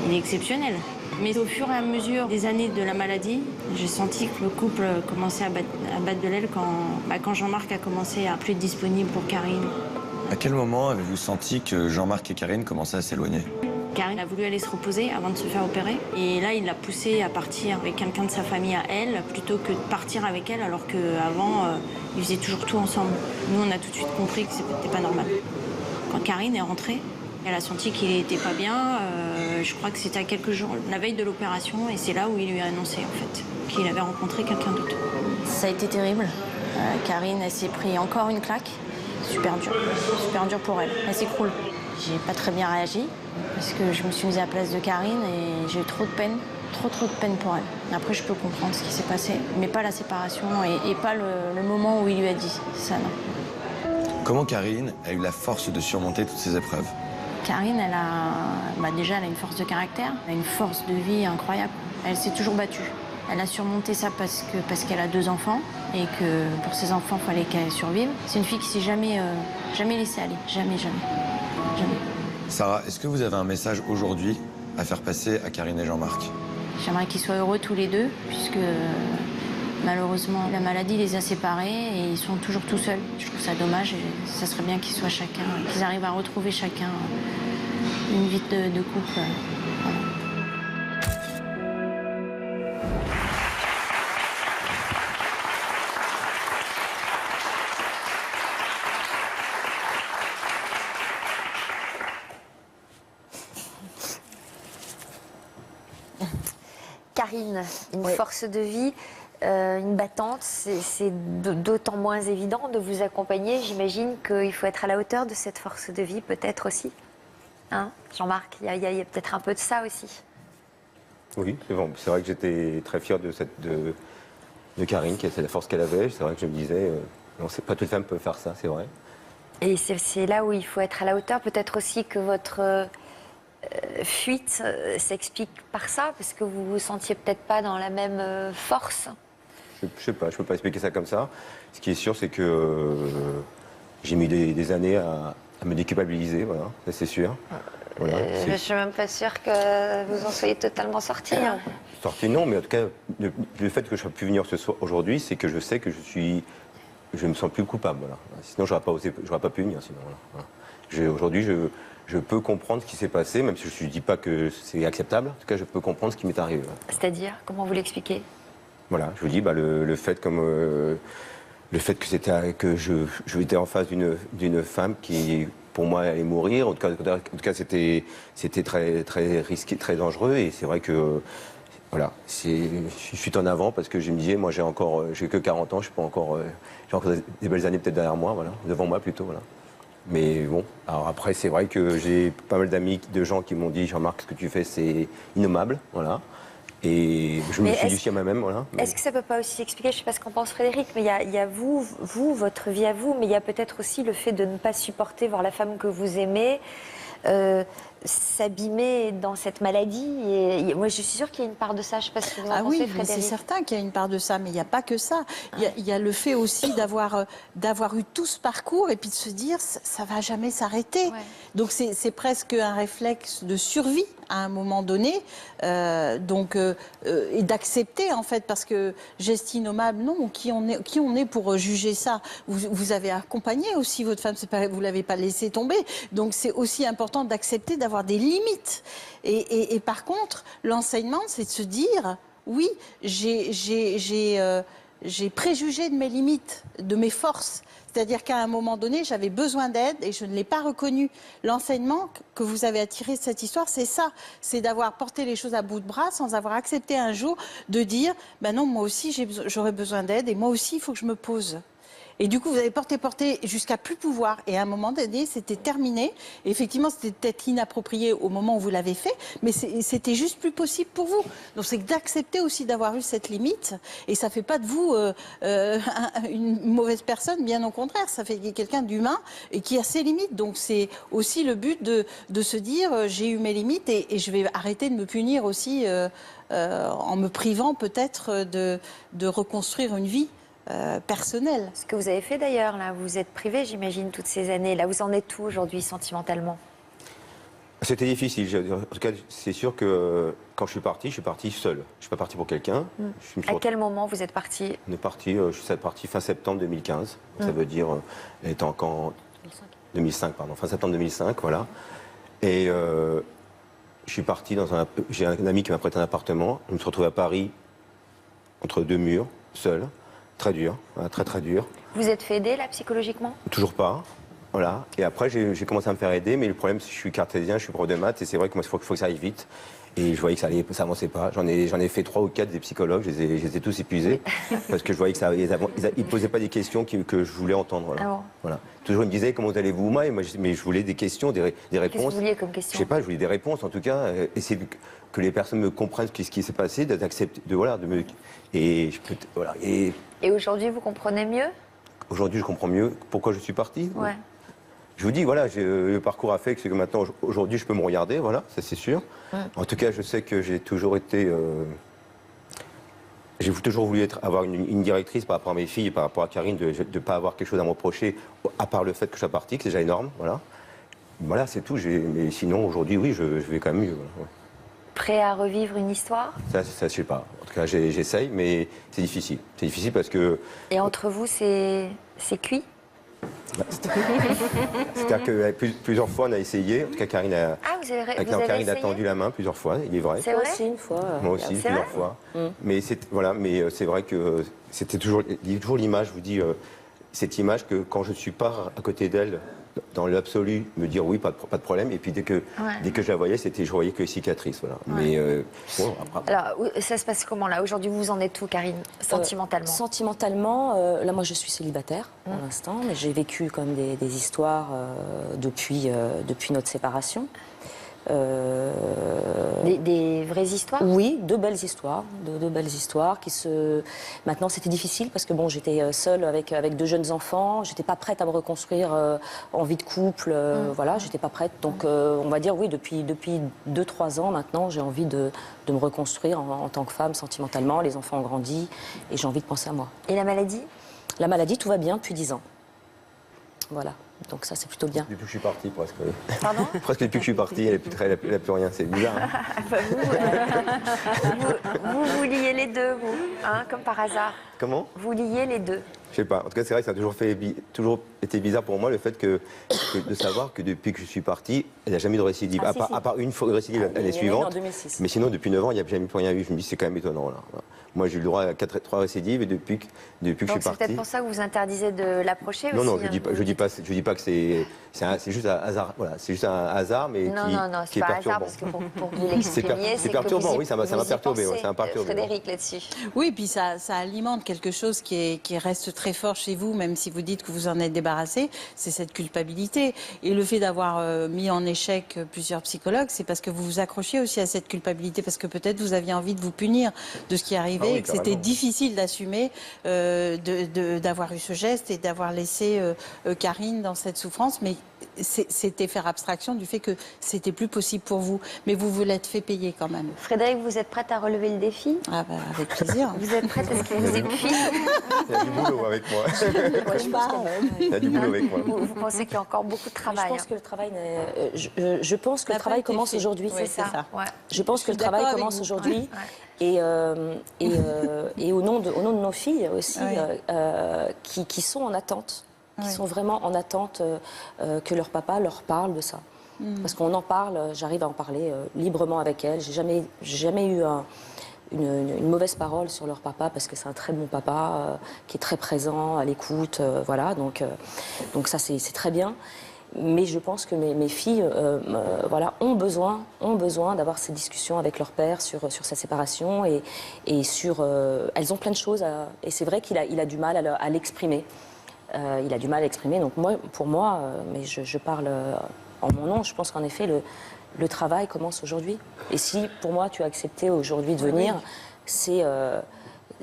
il est exceptionnel. Mais au fur et à mesure des années de la maladie, j'ai senti que le couple commençait à battre de l'aile quand Jean-Marc a commencé à plus être disponible pour Karine.
À quel moment avez-vous senti que Jean-Marc et Karine commençaient à s'éloigner?
Karine a voulu aller se reposer avant de se faire opérer. Et là, il l'a poussée à partir avec quelqu'un de sa famille à elle, plutôt que de partir avec elle, alors qu'avant, ils faisaient toujours tout ensemble. Nous, on a tout de suite compris que c'était pas normal. Quand Karine est rentrée, elle a senti qu'il n'était pas bien. Je crois que c'était à quelques jours, la veille de l'opération, et c'est là où il lui a annoncé, en fait, qu'il avait rencontré quelqu'un d'autre. Ça a été terrible. Karine, elle s'est pris encore une claque. Super dur pour elle. Elle s'écroule. J'ai pas très bien réagi parce que je me suis mise à la place de Karine et j'ai eu trop de peine, trop de peine pour elle. Après, je peux comprendre ce qui s'est passé, mais pas la séparation et pas le moment où il lui a dit ça, non.
Comment Karine a eu la force de surmonter toutes ces épreuves?
Karine, elle a une force de caractère, elle a une force de vie incroyable. Elle s'est toujours battue. Elle a surmonté ça parce qu'elle a 2 enfants et que pour ses enfants, il fallait qu'elle survive. C'est une fille qui s'est jamais laissée aller. Jamais.
Sarah, est-ce que vous avez un message aujourd'hui à faire passer à Karine et Jean-Marc?
J'aimerais qu'ils soient heureux tous les deux, puisque malheureusement, la maladie les a séparés et ils sont toujours tout seuls. Je trouve ça dommage et ça serait bien qu'ils soient chacun, qu'ils arrivent à retrouver chacun une vie de couple. Voilà.
Karine, une force de vie, une battante, c'est d'autant moins évident de vous accompagner. J'imagine qu'il faut être à la hauteur de cette force de vie, peut-être aussi. Hein, Jean-Marc, il y a peut-être un peu de ça aussi.
Oui, c'est bon. C'est vrai que j'étais très fier de Karine, qui était la force qu'elle avait. C'est vrai que je me disais, non, pas toute femme peut faire ça, c'est vrai.
Et c'est là où il faut être à la hauteur. Peut-être aussi que votre fuite s'explique par ça, parce que vous vous sentiez peut-être pas dans la même force.
Je sais pas, je peux pas expliquer ça comme ça. Ce qui est sûr, c'est que j'ai mis des années à me déculpabiliser, voilà, ça c'est sûr. Voilà,
je suis même pas sûre que vous en soyez totalement sorti. Hein.
Sorti non, mais en tout cas, le fait que je pu venir ce soir aujourd'hui, c'est que je sais que je me sens plus coupable. Voilà. Sinon, j'aurais pas pu venir. Sinon, voilà. Aujourd'hui, je peux comprendre ce qui s'est passé, même si je ne dis pas que c'est acceptable. En tout cas, je peux comprendre ce qui m'est arrivé. Voilà.
C'est-à-dire, comment vous l'expliquez? Voilà,
je vous dis, le fait que j'étais en face d'une femme qui, pour moi, allait mourir. En tout cas, c'était très, très risqué, très dangereux. Et c'est vrai que, voilà, je suis en avant parce que je me disais, moi, j'ai que 40 ans, j'ai encore des belles années peut-être derrière moi, voilà, devant moi plutôt, voilà. Mais bon, alors après, c'est vrai que j'ai pas mal d'amis, de gens qui m'ont dit, Jean-Marc, ce que tu fais, c'est innommable, voilà. Et je me suis dit à moi-même, voilà.
Est-ce que ça peut pas aussi expliquer, je ne sais pas ce qu'en pense Frédéric, mais il y a vous, votre vie à vous, mais il y a peut-être aussi le fait de ne pas supporter voir la femme que vous aimez s'abîmer dans cette maladie. Et moi, je suis sûre qu'il y a une part de ça. Je ne sais pas ce que vous en pensez,
oui,
Frédéric.
c'est certain qu'il y a une part de ça, mais il n'y a pas que ça. Il y a le fait aussi d'avoir eu tout ce parcours et puis de se dire ça ne va jamais s'arrêter. Ouais. Donc c'est presque un réflexe de survie à un moment donné, et d'accepter en fait, parce que geste innommable, non, qui on est pour juger ça. Vous avez accompagné aussi votre femme, vous l'avez pas laissé tomber, donc c'est aussi important d'accepter d'avoir des limites. Et par contre, l'enseignement, c'est de se dire, oui, j'ai préjugé de mes limites, de mes forces. C'est-à-dire qu'à un moment donné, j'avais besoin d'aide et je ne l'ai pas reconnu. L'enseignement que vous avez attiré de cette histoire, c'est ça. C'est d'avoir porté les choses à bout de bras sans avoir accepté un jour de dire « ben non, moi aussi, j'aurais besoin d'aide et moi aussi, il faut que je me pose ». Et du coup, vous avez porté jusqu'à plus pouvoir. Et à un moment donné, c'était terminé. Et effectivement, c'était peut-être inapproprié au moment où vous l'avez fait, mais c'était juste plus possible pour vous. Donc c'est d'accepter aussi d'avoir eu cette limite. Et ça ne fait pas de vous une mauvaise personne, bien au contraire. Ça fait quelqu'un d'humain et qui a ses limites. Donc c'est aussi le but de se dire, j'ai eu mes limites et je vais arrêter de me punir aussi en me privant peut-être de reconstruire une vie. Personnel.
Ce que vous avez fait d'ailleurs, là, vous êtes privé, j'imagine, toutes ces années. Là, vous en êtes où aujourd'hui, sentimentalement?
C'était difficile. En tout cas, c'est sûr que quand je suis parti seul. Je ne suis pas parti pour quelqu'un.
À quel moment vous êtes parti?
Je suis parti fin septembre 2015. Ça veut dire, elle était encore 2005, pardon, fin septembre 2005, voilà. Et je suis parti j'ai un ami qui m'a prêté un appartement. Je me suis retrouvé à Paris, entre deux murs, seul. Très dur, très très dur.
Vous êtes fait aider là psychologiquement?
Toujours pas, voilà. Et après j'ai commencé à me faire aider, mais le problème c'est que je suis cartésien, je suis prof de maths et c'est vrai que moi il faut que ça aille vite. Et je voyais que ça avançait pas. J'en ai fait 3 ou 4 des psychologues, je les ai tous épuisés parce que je voyais que ils posaient pas des questions que je voulais entendre. Voilà.
Ah bon.
Voilà. Toujours ils me disaient comment allez-vous, moi, mais je voulais des questions, des réponses.
Qu'est-ce que vous vouliez comme question?
Je sais pas, je voulais des réponses en tout cas. Essayer que les personnes me comprennent ce qui s'est passé, d'accepter,
Et aujourd'hui, vous comprenez mieux?
Aujourd'hui, je comprends mieux pourquoi je suis parti.
Ouais.
Je vous dis, voilà, le parcours a fait que maintenant, aujourd'hui, je peux me regarder, voilà, ça c'est sûr. En tout cas, je sais que j'ai toujours été... j'ai toujours voulu avoir une directrice par rapport à mes filles et par rapport à Karine, de ne pas avoir quelque chose à me reprocher, à part le fait que je sois parti, que c'est déjà énorme, voilà. Voilà, c'est tout. Mais sinon, aujourd'hui, oui, je vais quand même mieux. Voilà, ouais.
Prêt à revivre une histoire?
Ça, je sais pas. En tout cas, j'essaye, mais c'est difficile. C'est difficile parce que...
Et entre vous, c'est cuit?
C'est-à-dire que plusieurs fois, on a essayé. En tout cas, Karine a...
Ah,
Karine a tendu la main plusieurs fois, il est vrai.
C'est vrai?
Aussi une fois.
Moi aussi, plusieurs fois. Mais c'est vrai que c'était toujours l'image, je vous dis, cette image que quand je ne suis pas à côté d'elle, dans l'absolu, me dire oui, pas de problème. Et puis dès que je la voyais, je voyais que les cicatrices. Voilà. Mais bon, après...
Alors, ça se passe comment là? Aujourd'hui, vous en êtes où, Karine, sentimentalement?
Sentimentalement, là, moi, je suis célibataire pour l'instant, mais j'ai vécu comme des histoires depuis notre séparation.
Des vraies histoires?
Oui, deux belles histoires Maintenant, c'était difficile parce que bon, j'étais seule avec 2 jeunes enfants. J'étais pas prête à me reconstruire en vie de couple. Voilà, j'étais pas prête. Donc, on va dire oui, depuis 2-3 ans maintenant, j'ai envie de me reconstruire en tant que femme sentimentalement. Les enfants ont grandi et j'ai envie de penser à moi.
Et la maladie?
La maladie, tout va bien depuis 10 ans. Voilà. Donc ça, c'est plutôt bien.
Depuis que je suis parti, presque.
Pardon?
Presque depuis que je suis parti, elle n'a plus rien. C'est bizarre.
Vous liez les deux, vous, hein, comme par hasard.
Comment?
Vous liez les deux.
Je sais pas. En tout cas, c'est vrai que ça a toujours été bizarre pour moi le fait de savoir que depuis que je suis parti, elle n'a jamais eu de récidive.
Ah,
à part une fois de récidive l'année suivante.
En 2006.
Mais sinon, depuis 9 ans, il n'y a jamais plus rien eu. Je me dis, c'est quand même étonnant. Là. Moi, j'ai eu le droit à 3 récidives et depuis que je suis parti.
C'est peut-être pour ça que vous interdisez de l'approcher aussi.
Non, je dis pas que c'est juste un hasard. Voilà, c'est juste un hasard, mais qui est
pas
perturbant.
hasard parce que pour vous l'exprimiez,
c'est perturbant. Oui, ça m'a perturbé. Ça m'a perturbé.
Frédéric, là-dessus.
Oui, puis ça alimente quelque chose qui reste très fort chez vous, même si vous dites que vous en êtes débarrassé, c'est cette culpabilité. Et le fait d'avoir mis en échec plusieurs psychologues, c'est parce que vous vous accrochiez aussi à cette culpabilité, parce que peut-être vous aviez envie de vous punir de ce qui arrivait, et que c'était difficile d'assumer d'avoir eu ce geste et d'avoir laissé Karine dans cette souffrance, mais c'était faire abstraction du fait que c'était plus possible pour vous. Mais vous vous l'êtes fait payer quand même.
Frédéric, vous êtes prête à relever le défi?
Ah bah, avec plaisir.
Vous êtes prête à ce qu'il vous épuise?
Il y a du boulot, avec moi.
Ouais, je pense que-
Il y a du boulot avec moi.
Vous pensez qu'il y a encore beaucoup de travail?
Je pense que le travail, je pense que le travail commence aujourd'hui.
Oui, c'est ça.
Ouais.
Je pense que le
d'accord
travail
avec
commence
vous.
aujourd'hui.
Ouais.
Et au nom de nos filles aussi,
Ouais.
qui sont en attente, qui
Ouais.
sont vraiment en attente que leur papa leur parle de ça. Parce qu'on en parle, j'arrive à en parler librement avec elles. J'ai jamais eu une mauvaise parole sur leur papa, parce que c'est un très bon papa qui est très présent, à l'écoute, voilà. Donc ça, c'est très bien. Mais je pense que mes filles voilà, ont besoin d'avoir ces discussions avec leur père sur sa séparation et sur... elles ont plein de choses et c'est vrai qu'il a du mal à l'exprimer. Il a du mal à l'exprimer. Donc pour moi, mais je parle en mon nom, je pense qu'en effet, le travail commence aujourd'hui. Et si, pour moi, tu as accepté aujourd'hui de venir, c'est...
un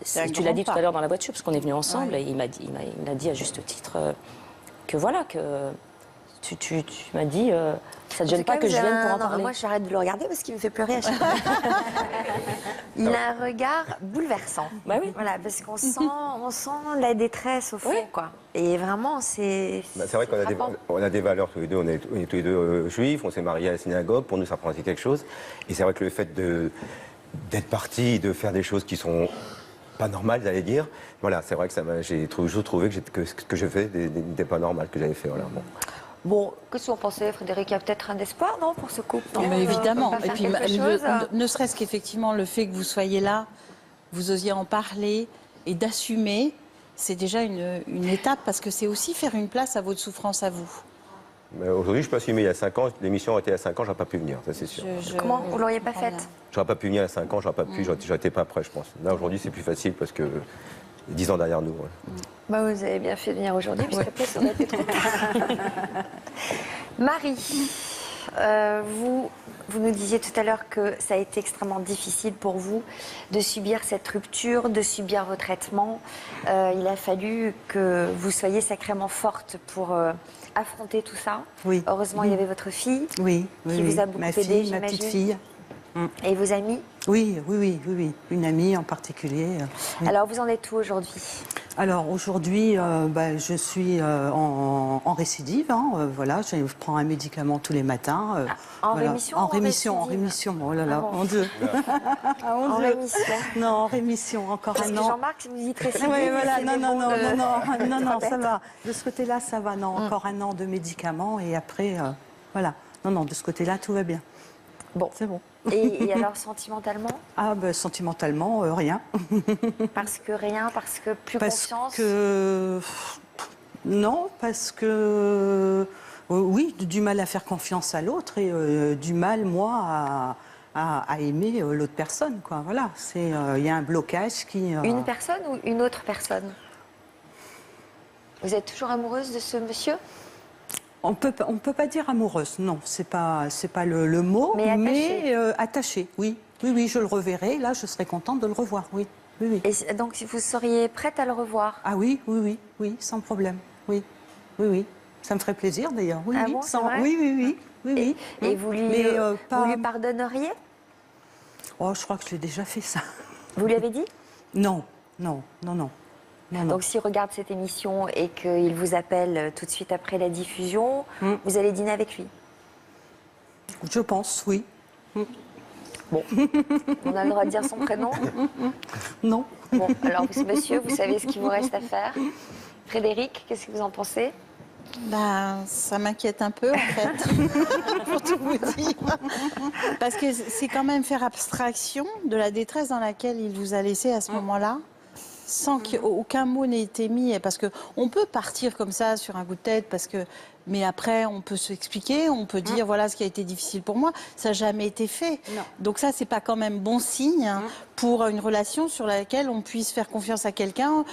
tu l'as
grand
dit tout
pas.
à l'heure dans la voiture, parce qu'on est venus ensemble,
Oui.
et il m'a dit à juste titre que voilà, que... Tu m'as dit, ça ne te gêne pas que je vienne pour en parler.
Moi, j'arrête de le regarder parce qu'il me fait pleurer à chaque fois. Il a un regard bouleversant.
Bah oui.
Voilà, parce qu'on sent la détresse au fond,
Oui.
quoi. Et vraiment, c'est.
C'est vrai qu'on a
frappant.
on a des valeurs tous les deux. On est tous les deux juifs, on s'est mariés à la synagogue. Pour nous, ça représente quelque chose. Et c'est vrai que le fait d'être parti, de faire des choses qui sont pas normales, j'allais dire, voilà, c'est vrai que j'ai toujours trouvé que ce que je fais n'était pas normal, que j'avais fait. Voilà, bon.
Bon, qu'est-ce que vous en pensez, Frédéric? Il y a peut-être un espoir, non, pour ce couple?
Non, mais évidemment.
On peut pas
Et
faire
puis,
quelque chose,
ne serait-ce qu'effectivement, le fait que vous soyez là, vous osiez en parler et d'assumer, c'est déjà une étape, parce que c'est aussi faire une place à votre souffrance à vous.
Mais aujourd'hui, je peux assumer. Il y a 5 ans, l'émission aurait été à 5 ans, j'aurais pas pu venir, ça c'est sûr.
Comment vous l'auriez pas faite?
J'aurais pas pu venir à 5 ans, j'aurais pas pu, j'aurais été pas prêt, je pense. Là, aujourd'hui, c'est plus facile parce que 10 ans derrière nous. Ouais.
Bah, vous avez bien fait de venir aujourd'hui, parce qu'après, ça aurait été trop tard. Marie, vous nous disiez tout à l'heure que ça a été extrêmement difficile pour vous de subir cette rupture, de subir vos traitements. Il a fallu que vous soyez sacrément forte pour affronter tout ça.
Oui.
Heureusement, il y avait votre fille
Oui,
qui vous a beaucoup
ma
aidé,
fille, ma petite
j'imagine.
fille.
Et vos amis.
Oui. Une amie en particulier. Oui.
Alors, vous en êtes où aujourd'hui?
Alors aujourd'hui, je suis en récidive. Voilà, je prends un médicament tous les matins.
En
voilà.
rémission ou
En
en
rémission, en
récidive?
rémission. Oh là là,
Ah bon.
mon Dieu.
En rémission.
Non, en rémission, encore
Parce
un
que
an.
Jean-Marc, si vous dites récidive,
Oui, voilà,
c'est
non,
des
non,
mots
non,
de-
non, ça
bête.
va. De ce côté-là, ça va. Non, encore un an de médicaments et après, voilà. Non, de ce côté-là, tout va bien.
Bon.
C'est bon.
Et alors, sentimentalement?
Ah, sentimentalement, rien.
Parce que rien, parce que plus
Parce
confiance.
que... Non, parce que... oui, du mal à faire confiance à l'autre et du mal, moi, à aimer l'autre personne, quoi. Voilà, il y a un blocage qui...
Une personne ou une autre personne? Vous êtes toujours amoureuse de ce monsieur?
On peut pas dire amoureuse, non, c'est pas le mot,
Mais attachée.
attachée, oui. Oui, je le reverrai, là, je serais contente de le revoir, oui.
Et donc, si vous seriez prête à le revoir?
Ah oui, sans problème, oui. Ça me ferait plaisir, d'ailleurs, oui.
Ah
oui,
bon, c'est vrai
oui.
Et vous lui,
Mais, pas-
vous lui pardonneriez?
Oh, je crois que je l'ai déjà fait, ça.
Vous lui avez dit?
Non.
Donc, s'il regarde cette émission et qu'il vous appelle tout de suite après la diffusion, vous allez dîner avec lui?
Je pense, oui.
Bon, on a le droit de dire son prénom?
Non.
Bon, alors, monsieur, vous savez ce qu'il vous reste à faire. Frédéric, qu'est-ce que vous en pensez?
Ça m'inquiète un peu, en fait, pour tout vous dire. Parce que c'est quand même faire abstraction de la détresse dans laquelle il vous a laissé à ce moment-là, sans qu'aucun mot n'ait été mis. Parce qu'on peut partir comme ça sur un coup de tête, mais après, on peut s'expliquer, on peut dire voilà ce qui a été difficile pour moi. Ça n'a jamais été fait.
Non.
Donc ça, c'est pas quand même bon signe pour une relation sur laquelle on puisse faire confiance à quelqu'un,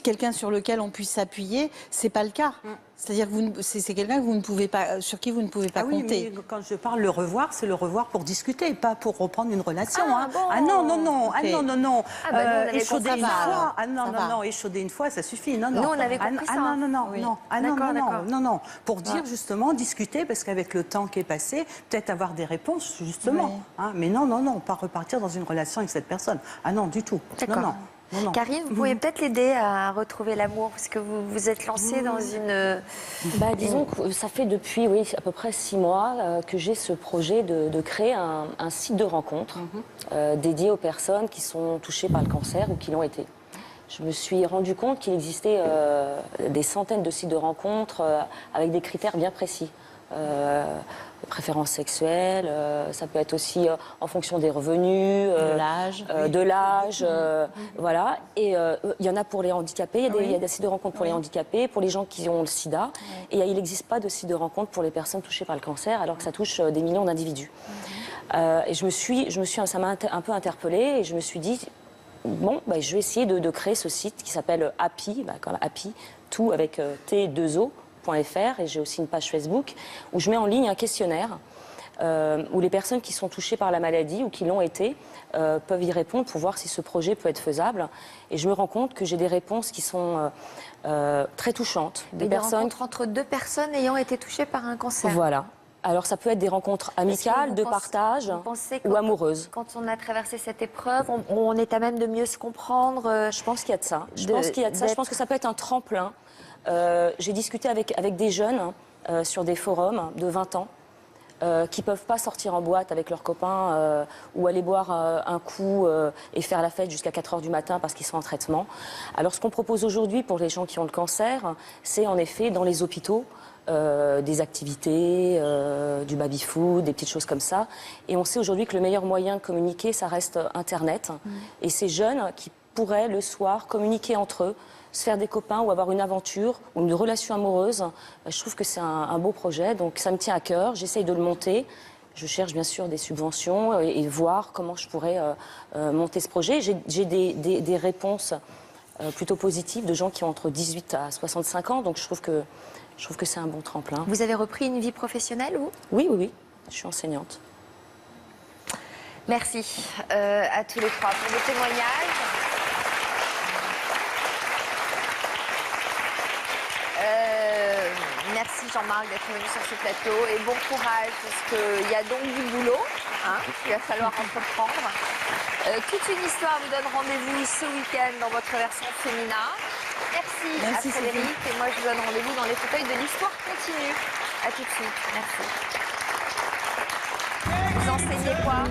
quelqu'un sur lequel on puisse s'appuyer. C'est pas le cas. C'est-à-dire que c'est quelqu'un que vous ne pouvez pas, sur qui vous ne pouvez pas
Ah oui,
compter.
mais quand je parle le revoir, c'est le revoir pour discuter, pas pour reprendre une relation.
Ah, bon.
Ah non.
Ok.
Ah non.
Ah bah, nous, on avait
Échauder
compris
une
ça,
fois.
alors.
Ah non,
Ça va.
non, échauder une fois, ça suffit. Non, non.
Nous, on avait compris ça.
Non.
Oui.
Ah non,
D'accord, d'accord.
non. Pour dire justement, discuter, parce qu'avec le temps qui est passé, peut-être avoir des réponses, justement.
Oui.
Hein, mais non, pas repartir dans une relation avec cette personne. Ah non, du tout.
D'accord.
Non. Non.
Karine, vous pourriez peut-être l'aider à retrouver l'amour, parce que vous vous êtes lancée dans une...
Disons que ça fait depuis à peu près 6 mois que j'ai ce projet de créer un site de rencontre dédié aux personnes qui sont touchées par le cancer ou qui l'ont été. Je me suis rendu compte qu'il existait des centaines de sites de rencontres avec des critères bien précis. Préférences sexuelles, ça peut être aussi en fonction des revenus, de l'âge, voilà. Et il y en a pour les handicapés, il y a des sites de rencontres pour les handicapés, pour les gens qui ont le sida, et il n'existe pas de site de rencontre pour les personnes touchées par le cancer, alors que ça touche des millions d'individus. Et ça m'a un peu interpellée, et je me suis dit, bon, je vais essayer de créer ce site qui s'appelle Happy, comme Happy, tout avec T2O. Et j'ai aussi une page Facebook où je mets en ligne un questionnaire où les personnes qui sont touchées par la maladie ou qui l'ont été peuvent y répondre pour voir si ce projet peut être faisable. Et je me rends compte que j'ai des réponses qui sont très touchantes.
Des rencontres entre 2 personnes ayant été touchées par un cancer.
Voilà. Alors ça peut être des rencontres amicales, de partage ou amoureuses.
Quand on a traversé cette épreuve, on est à même de mieux se comprendre.
Je pense qu'il y a de ça. Je pense que ça peut être un tremplin. J'ai discuté avec des jeunes sur des forums de 20 ans qui ne peuvent pas sortir en boîte avec leurs copains ou aller boire un coup et faire la fête jusqu'à 4 h du matin parce qu'ils sont en traitement. Alors ce qu'on propose aujourd'hui pour les gens qui ont le cancer, c'est en effet dans les hôpitaux des activités, du baby-food, des petites choses comme ça. Et on sait aujourd'hui que le meilleur moyen de communiquer, ça reste Internet. Et ces jeunes qui pourraient le soir communiquer entre eux, se faire des copains ou avoir une aventure ou une relation amoureuse, je trouve que c'est un beau projet. Donc ça me tient à cœur, j'essaye de le monter. Je cherche bien sûr des subventions et voir comment je pourrais monter ce projet. J'ai des réponses plutôt positives de gens qui ont entre 18 à 65 ans, donc je trouve que c'est un bon tremplin.
Vous avez repris une vie professionnelle, vous ?
Oui, je suis enseignante.
Merci à tous les 3 pour vos témoignages. Merci Jean-Marc d'être venu sur ce plateau et bon courage parce qu'il y a donc du boulot qu'il va falloir entreprendre. Toute une histoire vous donne rendez-vous ce week-end dans votre version féminin. Merci à Frédéric et moi je vous donne rendez-vous dans les fauteuils de l'histoire continue. A tout de suite. Merci. Vous enseignez quoi ?